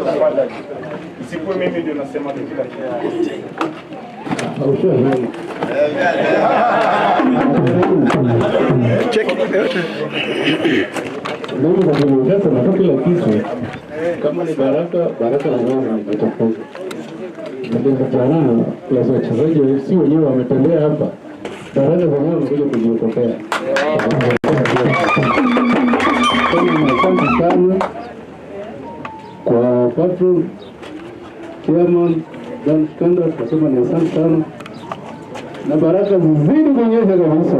tafadhali. Isikuwe mimi ndio nasema kila kitu. Check. Ndio ndio sasa na kila kitu. Kama ni baraka na Mungu itakuwa. Ndio vijana plus wachezaji si wenyewe wametembea hapa. Baraka za Mungu wanakuja kujiokopea. Asante sana kwa patron chairman Dan Skanda, tunasema ni asante sana na baraka zizidi kuonyesha kabisa.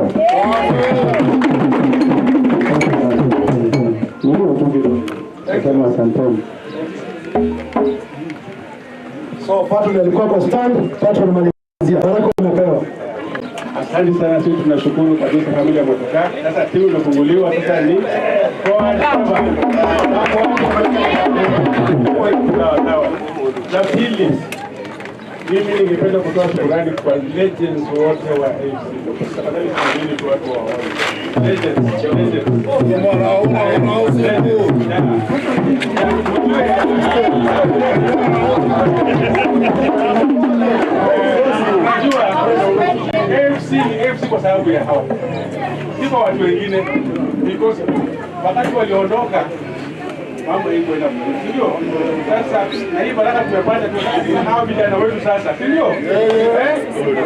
Kama asanteni. So patron alikuwa kwa stand, patron malizia. Baraka umepewa. Asante sana, sisi tunashukuru kabisa familia ya Mutokas. Sasa timu imefunguliwa, sasa ni La pili, mimi ningependa kutoa shukrani kwa legends wote wa AFC. Tafadhali simameni tu watu waone. Legends. AFC kwa sababu ya hawa. Si kwa watu wengine, because wakati waliondoka mambo iko ina ndio. Sasa na hii baraka tumepata tu hao vijana wetu sasa, si ndio?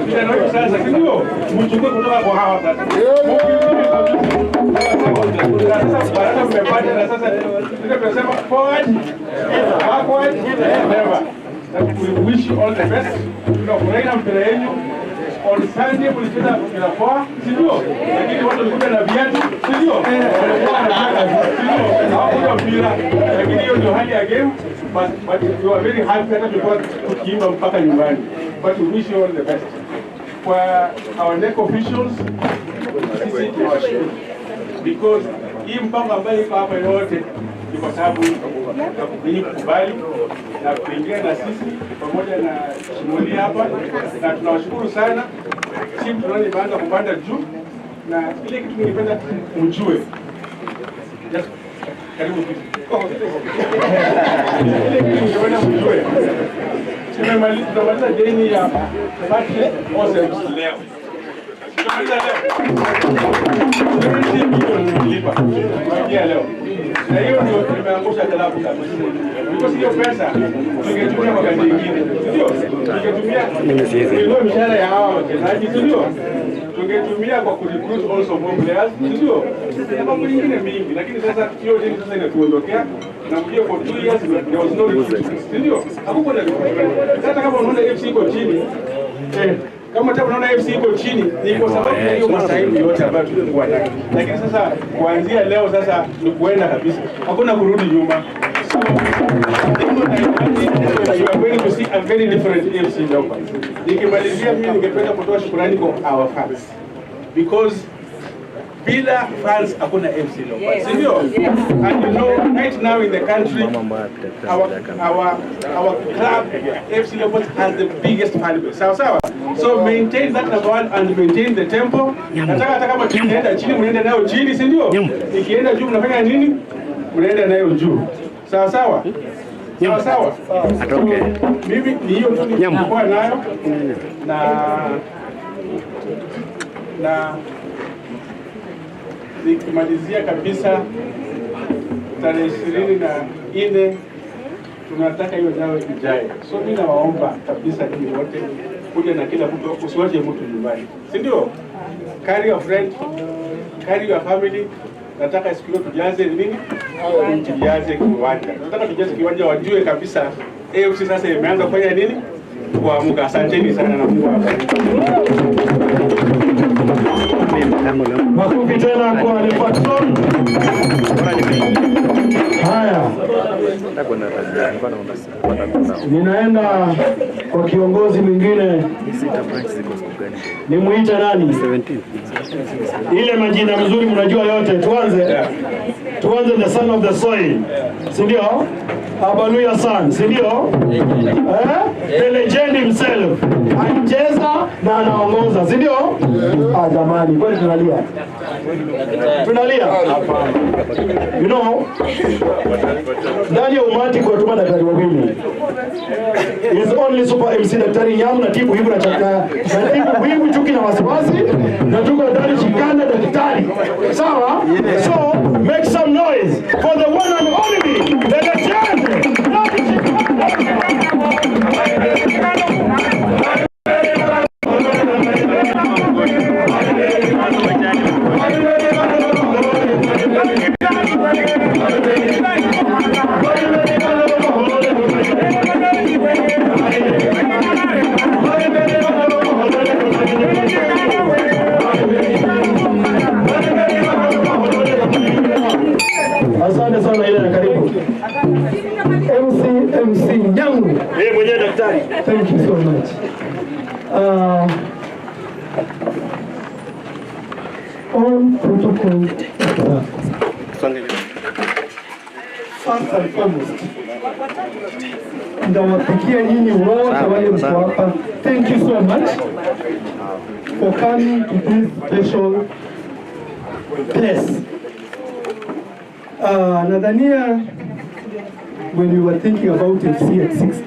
Vijana wetu sasa, si ndio? Mchukue kutoka kwa hawa sasa. Sasa baraka tumepata na sasa ndio tunasema forward, backward, never. We wish you all the best. Tunafurahi mpira yenu. On Sunday mlicheza mpira poa, si ndio? Lakini watu walikuja na viatu, si ndio? Hawakuja mpira, lakini hiyo ndio hali ya game. But we are very happy hata tulikuwa tukiimba mpaka nyumbani. But we wish you all the best. For our NEC officials, sisi tunawashukuru. Because hii mpango ambayo iko hapa yote ni kwa sababu ninyi kukubali na kuingia na sisi pamoja na Shimoli hapa, na tunawashukuru sana. Timu tunaona imeanza kupanda juu, na ile kitu ningependa mjue. Karibu kitu. Ile kitu ningependa mjue. Tunamaliza deni ya Patrick Osem leo. Leo. Na hiyo ndio tumeangusha klabu kabisa. Because hiyo pesa tungetumia kwa kazi nyingine. Ndio. Tungetumia mishahara ya hawa wachezaji, ndio. Tungetumia kwa kurecruit also more players, ndio. Na mambo mengine mengi, lakini sasa hiyo ndio sasa inatuondokea. Na mjio for 2 years there was no recruitment. Ndio. Hakukuwa na recruitment. Hata kama unaona FC iko chini, kama hata unaona FC iko chini ni kwa sababu ya hiyo masahibu yote ambayo tulikuwa nayo. Lakini sasa kuanzia leo sasa ni kuenda kabisa. Hakuna kurudi nyuma. So you are going to see a very different AFC Leopards. Nikimalizia mimi ningependa kutoa shukrani kwa our fans. Because bila fans hakuna AFC Leopards. Ndio? And you know right now in the country our club AFC Leopards has the biggest fan base. Sawa. So maintain that number one and maintain the tempo. Nataka hata kama timu inaenda chini mnaenda nayo chini, si ndio? Ikienda juu mnafanya nini? Mnaenda nayo juu. Sawa. Atoke. Mimi ni hiyo tu nilikuwa nayo na nikimalizia kabisa tarehe 24 tunataka hiyo dawa ijae. So mimi nawaomba kabisa nyinyi wote kuja na kila mtu, usiwache mtu nyumbani. Si ndio? Carry your friend, carry your family. Nataka siku hiyo tujaze nini? Tujaze kiwanja. Nataka tujaze kiwanja wajue kabisa AFC sasa imeanza kufanya nini? Kuamka. Asanteni sana na Mungu awabariki. Makofi tena kwa Le Patron. Haya. Ninaenda kwa kiongozi mwingine. Nimuite nani? 17. Ile majina mzuri mnajua yote. Tuanze the son of the soil. Si ndio? Abaluya son, si ndio? The legend himself. Anacheza na anaongoza, si ndio? Jamani, kwani tunalia? You know, ndani ya umati kwa tuma daktari wawili. Is only super MC daktari Nyamu na tibu hivu na chaka. Na tibu hivu chuki na wasiwasi. Na tuko daktari Chikanda daktari. Sawa? So, make some noise for the one and only, the legend. Asante sana ile na karibu. MC Nyamu. Yeye mwenyewe daktari. Thank you so much. All protocol. first and foremost, ndawapikia nyinyi wote wale mko hapa. Thank you so much for coming to this special place. Nadhania when you were thinking about FC at 60,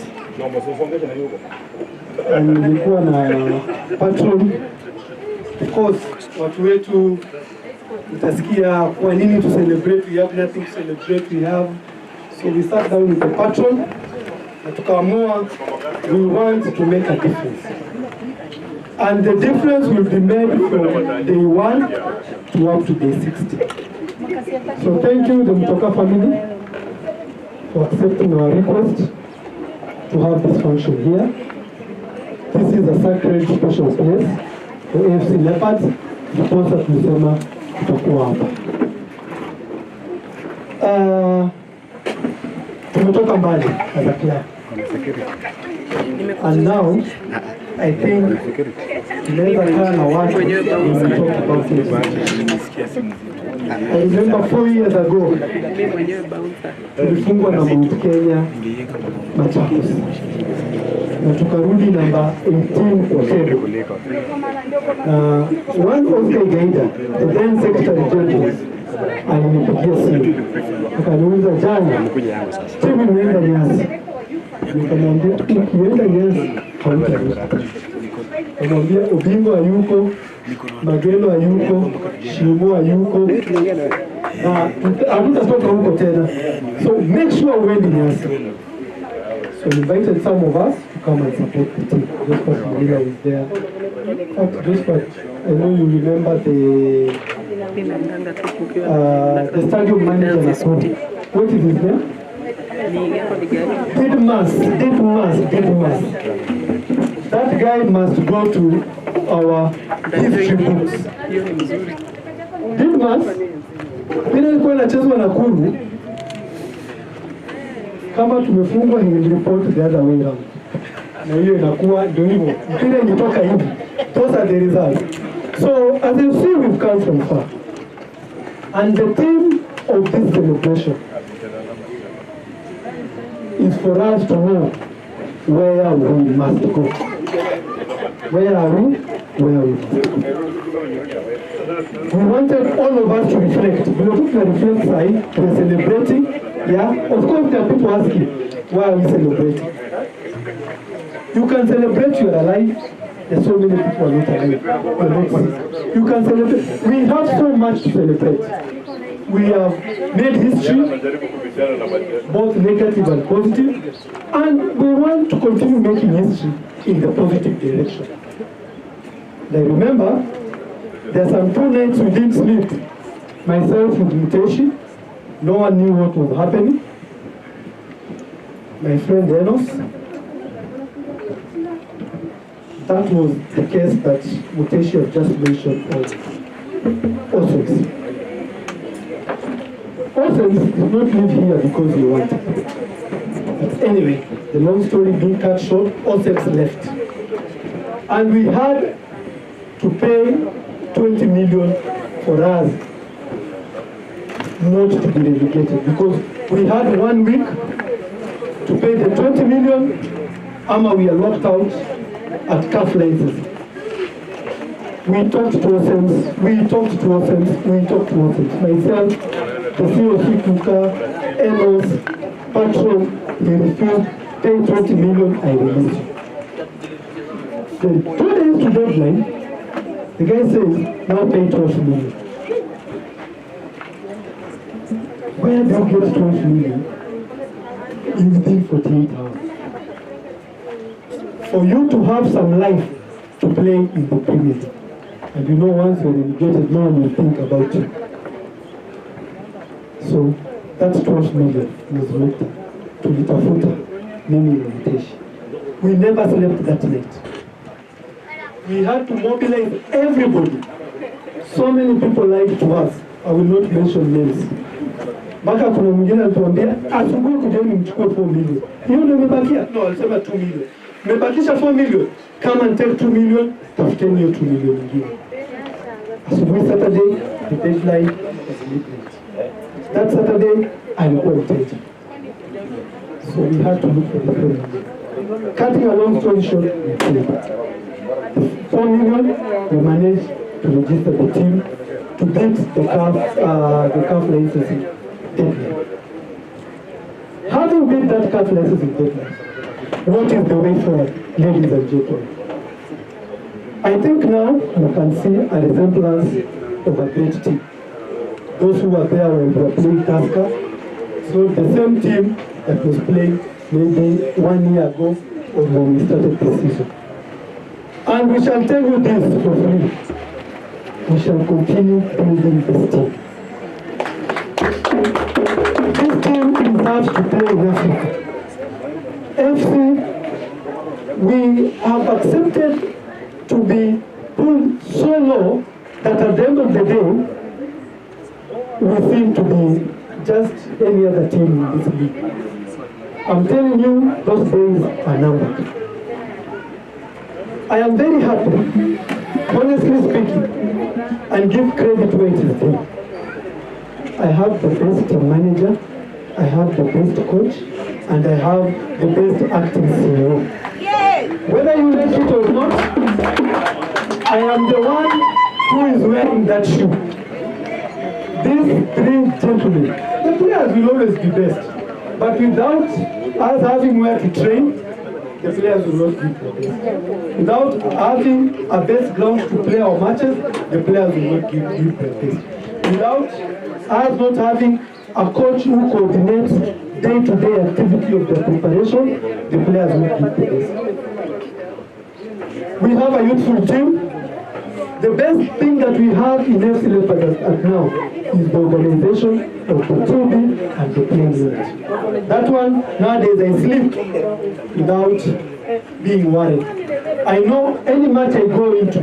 nilikuwa na patron. Of course, watu wetu utasikia kwa nini to celebrate, we have nothing to celebrate, we have. So we sat down with the patron na tukaamua we want to make a difference. And the difference will be made from day 1 to up to day 60. So thank you, the Mutoka family, for accepting our request to have this function here. This is a sacred special place for AFC Leopards, because tulisema tutakuwa hapa. Tumetoka mbali as a club. And now, I think tunaweza kaa na watu when we talk about this. I remember 4 years ago, tulifungwa na Mount Kenya Machakos. Na tukarudi namba 18 kwa table. One Oscar Gaida, the then Secretary General, alinipigia simu. Akaniuliza jana, timu imeenda Nyasi. Nikamwambia ukienda Nyasi, hautarudi. Nikamwambia Ubingo hayuko, Magelo hayuko, Shimo hayuko. Hatutatoka huko tena. So make sure uende Nyasi. So we invited some of us to come and support the team. Josephat Malila is there. Josephat, I know you remember the stadium manager. What is his name? Didmas. That guy must go to our history books. Didmas, bila alikuwa anachezwa na Kuru, kama tumefungwa ni report the other way around. Na hiyo inakuwa ndio hivyo. Mpira ingetoka hivi. Those are the results. So as you see, we've come from far. And the theme of this celebration is for us to know where we must go. Where are we? Where are we? We wanted all of us to reflect. We are going to reflect side. We are celebrating. Yeah? Of course, there are people asking, why are we celebrating? You can celebrate you are alive. There's so many people are not alive. You can celebrate. We have so much to celebrate. We have made history, both negative and positive, and we want to continue making history in the positive direction. I remember, there are some 2 nights we didn't sleep. Myself with Muteshi, no one knew what was happening. My friend Enos, that was the case that Muteshi had just mentioned on Ossex. Ossex did not live here because he wanted. But anyway, the long story being cut short, Ossex left. And we had to pay 20 million for us not to be relegated, because we had 1 week to pay the 20 million, ama we are locked out at calf lenses. We talked to Ossems, myself, the COC Kuka, Enos, Patron, he refused, pay 20 million, I released you. Then 2 days to deadline, the guy says, now pay 12 million. Where do you get 12 million in within 48 hours? For you to have some life to play in the Premier League. And you know, once you're relegated, no one will think about you. So that's 12 million was looked at to Litafuta, meaning limitation. We never slept that night. We had to mobilize everybody. So many people lied to us. I will not mention names. Baka kuna mwingine alituambia asubuhi kujeni mchukue 4 million. Hiyo ndio imebakia? No, alisema 2 million. Mmebakisha 4 million. Come and take 2 million. Tafuteni hiyo 2 million nyingine. Asubuhi Saturday, the deadline is midnight. That Saturday, alikuwa mteja. So we had to look for different reasons. Cutting a long story short, we failed. 4 million, we managed to register the team to beat the CAF licensing deadline. Having beat that CAF licensing deadline, what is the way forward, ladies and gentlemen? I think now you can see a resemblance of a great team. Those who were there when we were playing Tusker, so the same team that was playing maybe 1 year ago or when we started the season. And we shall tell you this for free. We shall continue building this team. This team deserves to play in Africa. FC, we have accepted to be pulled so low that at the end of the day, we seem to be just any other team in this league. I'm telling you, those days are numbered. I am very happy, honestly speaking, and give credit where it is due. I have the best team manager, I have the best coach, and I have the best acting CEO. Whether you like it or not, I am the one who is wearing that shoe. These 3 gentlemen, the players will always be best, but without us having where to train, the players will not give the best. Without having a best ground to play our matches, the players will not give the best. Without us not having a coach who coordinates day-to-day activity of the preparation, the players will give the best. We have a youthful team. The best thing that we have in AFC Leopards at now is the organization of the 2B and the playing unit. That one, nowadays I sleep without being worried. I know any match I go into,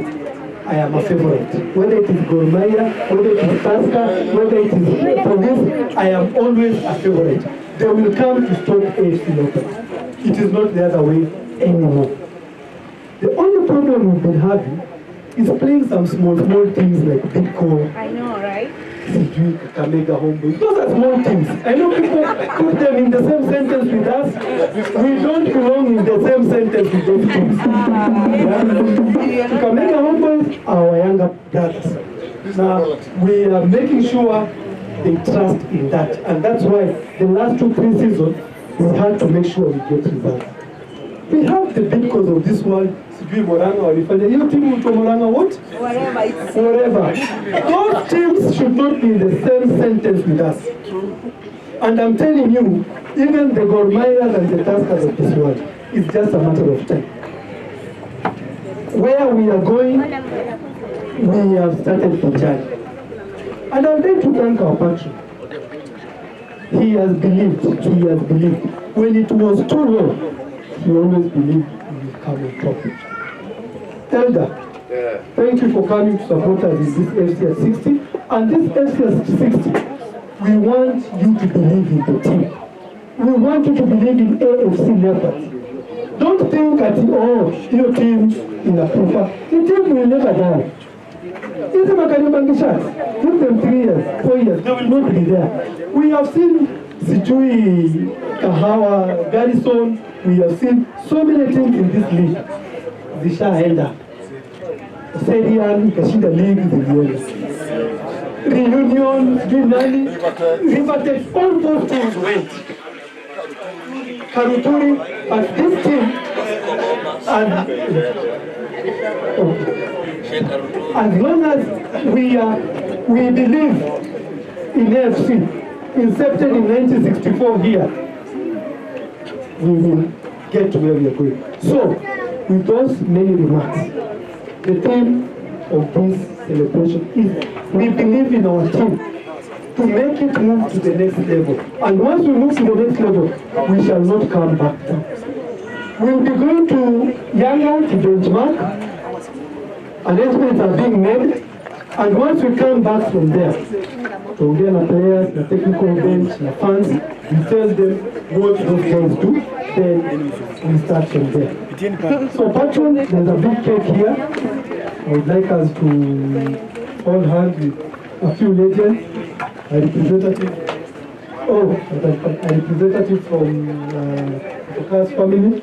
I am a favorite. Whether it is Gor Mahia, whether it is Tusker, whether it is Police, I am always a favorite. They will come to stop AFC Leopards. It is not the other way anymore. The only problem we've been having is playing some small teams like Big Call. I know, right? Kamega Homeboys. Those are small teams. I know people put them in the same sentence with us. We don't belong in the same sentence with those teams. Kamega Homeboys are our younger brothers. Now, we are making sure they trust in that. And that's why the last 2-3 seasons, we had to make sure we get results. We have the big cause of this world. You team to Moranga what? Whatever. Those teams should not be in the same sentence with us. And I'm telling you, even the Gor Mahias and the Tuskers of this world, it's just a matter of time. Where we are going, we have started the journey. And I'd like to thank our patron. He has believed. When it was too low, he always believed he will come on top. Elder, thank you for coming to support us in this FC at 60. And this FC at 60, we want you to believe in the team. We want you to believe in AFC Leopards. Don't think at your team in a profile. The team will never die. Give them 3 years, 4 years, they will not be there. We have seen Sijui, Kahawa, Garrison, we have seen so many teams in this league. Zishaenda. Serian, Kashinda League, the Reunion, Vinani, Rivertech, all those teams went. Karuturi, but this team, as long as we believe in AFC, incepted in 1964 here, we will get to where we are going. So, with those many remarks, the theme of this celebration is we believe in our team to make it move to the next level. And once we move to the next level, we shall not come back down. We will be going to Yanga to benchmark. Arrangements are being made. And once we come back from there, to get the players, the technical bench, the fans, we tell them what those guys do, then we start from there. So patron, there's a big cake here. I would like us to hold hands with a few legends, a representative. a representative from Mutokas family,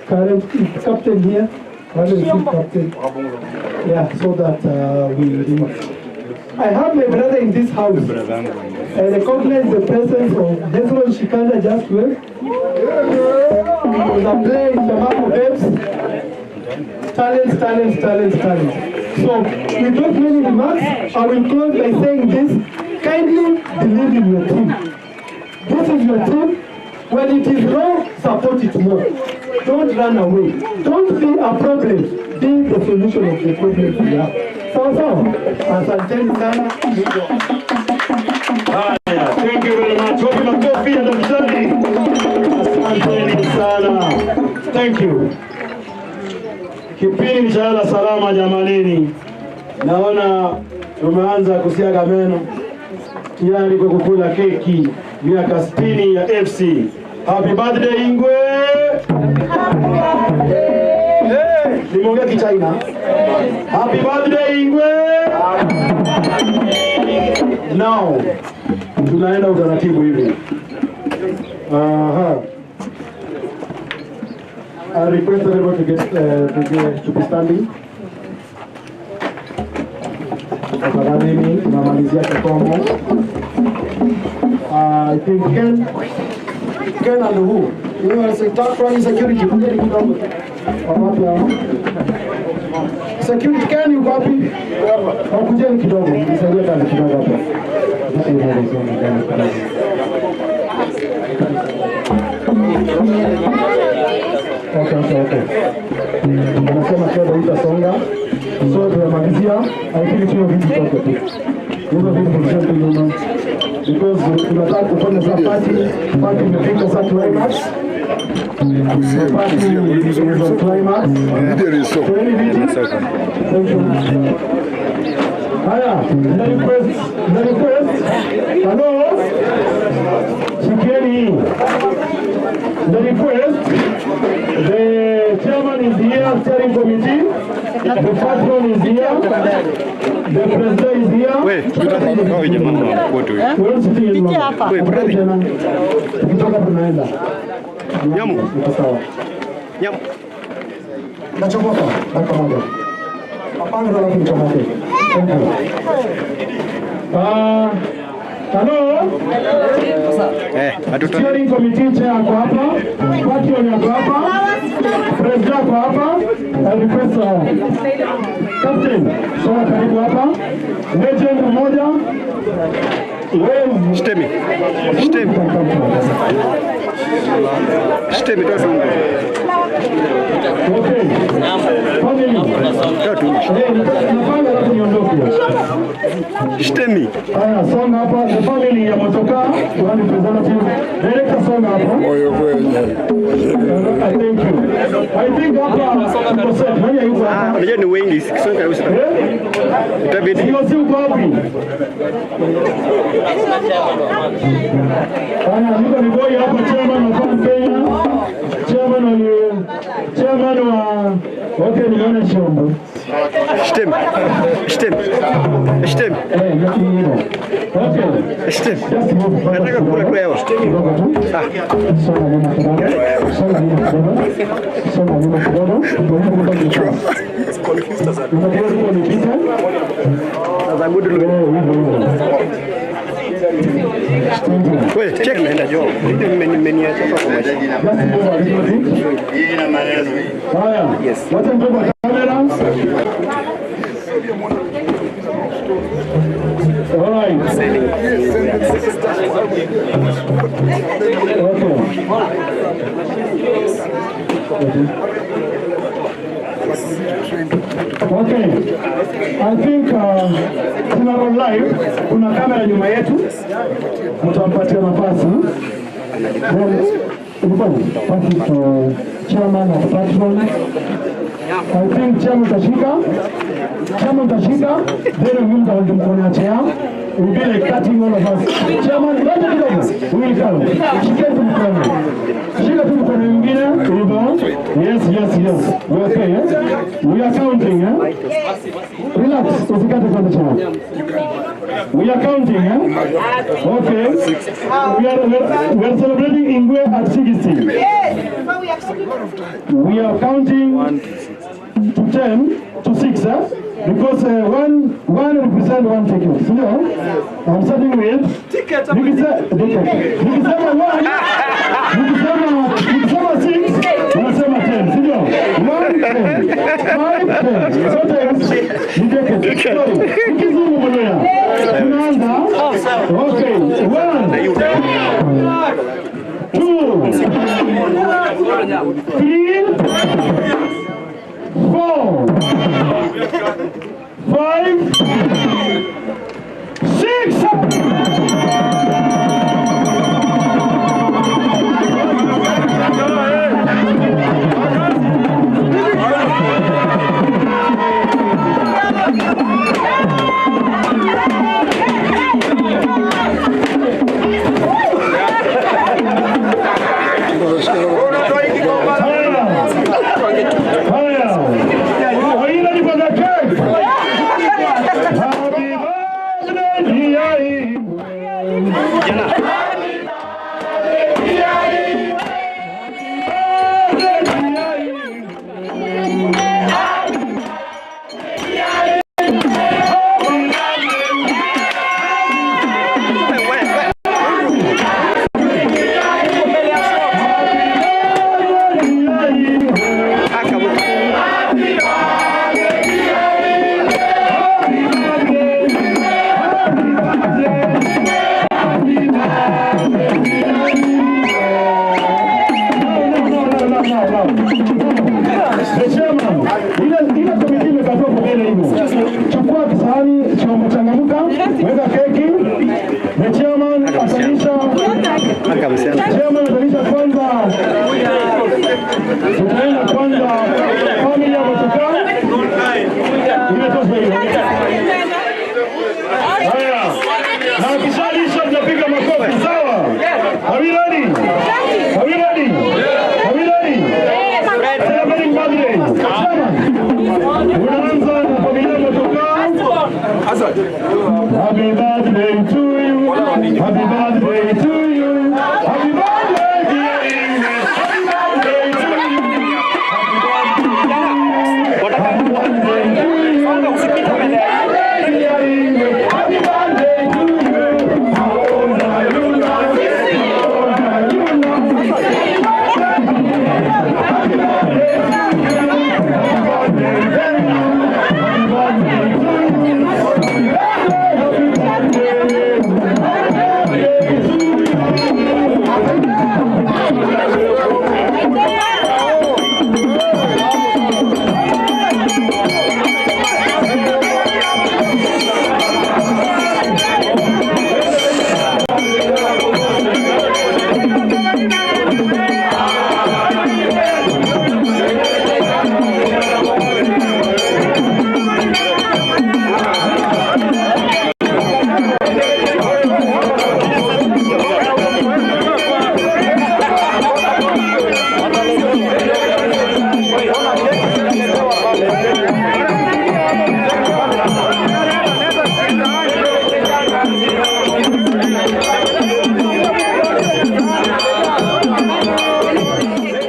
current captain here, captain. Yeah, so that we I have my brother in this house. I recognize the presence of Desmond Shikanda just well. He was a player in the Marco Babes. Talent. So, without many remarks, I will close by saying this. Kindly believe in your team. This is your team. When it is wrong, support it more. Don't run away. Don't be a problem. Be the solution of the problem we have. Asanteni sana. Thank you very much. Wapi makofi ya daktari. Asanteni sana. Thank you. Kipindi cha lala salama jamanini. Naona tumeanza kusiaga meno. Tayari kwa kukula keki miaka 60 ya FC. Happy birthday Ingwe. Nimeongea Kichina. Happy birthday Ingwe. Now tunaenda utaratibu hivi. I request everyone to be standing. Tafadhali tunamalizia kikomo. I think Ken and who? You are secretary security. Security Ken yuko wapi? Wakujeni kidogo. Nisaidie kazi kidogo hapa. Okay. Nasema kwa utasonga. So tunamalizia. I think hiyo vitu vyote tu. Hizo vitu vyote nyuma. Because tunataka kufanya safari imefika saa climax. Haya, the request. Hello? Shikieni. The request. The chairman is here, steering committee. The patron is here. The president is here. Wait, Yamu. Nachomoka, nakamata. Apanga ndo lafu nikamate. Hello? Steering committee chair ako hapa. Patron ako hapa. President ako hapa. I request captain. Soa karibu hapa. Legend mmoja. Stemi. Okay. Stemi. Haya, songa hapa. The family ya Mutokas, one representative. Director songa hapa. I thank you. I think hapa tukoset. Nani yuko hapa? Unajua ni wengi, songa kabisa. Itabidi. Hiyo si uko wapi? Haya, niko ni boy hapa, chairman wa Kenya. Chairman wa okay, nimeona chombo. Stem. Okay. Stem. Nataka kula kwa hewa. Wewe check naenda jo. Nimeniacha hapa kwa maji. Hii na maneno. Haya. Wacha mtoka kamera. Alright. Okay. I think tunapo live, kuna kamera nyuma yetu. Mtampatia nafasi. Pass it to chairman of patron. I think chairman utashika, then we will mkono chair. It will be like cutting all of us. Chairman, ngoja kidogo. We will come. Shika tu mkono mwingine, hivyo. Yes. We're okay, eh? We are counting, eh? Relax, usikate kwanza chama. We are counting, eh? Okay. We are celebrating Ingwe at 60. We are counting to 10 to 6, eh? Because one represent one ticket. So now, I'm starting with ticket. Nikisema 1, nikisema 6, unasema 10. So now, 1, 10, 5, 10. Sometimes you take it. So, Kizumu Manoya. Tunaanza. Okay. 1, 2, 3, 4, 5, 6. Happy birthday to you. Happy birthday to you. Happy birthday, dear Ingwe. Happy birthday to you. Happy birthday to you. Happy birthday, dear Ingwe. Happy birthday to you.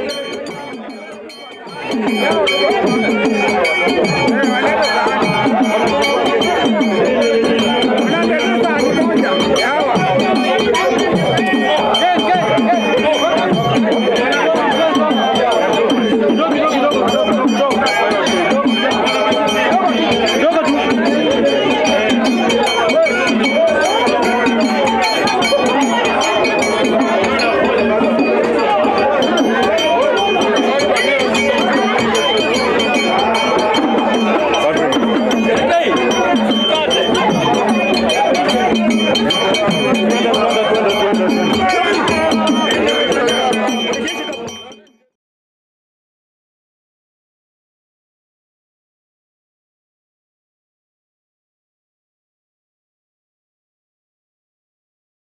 Hey,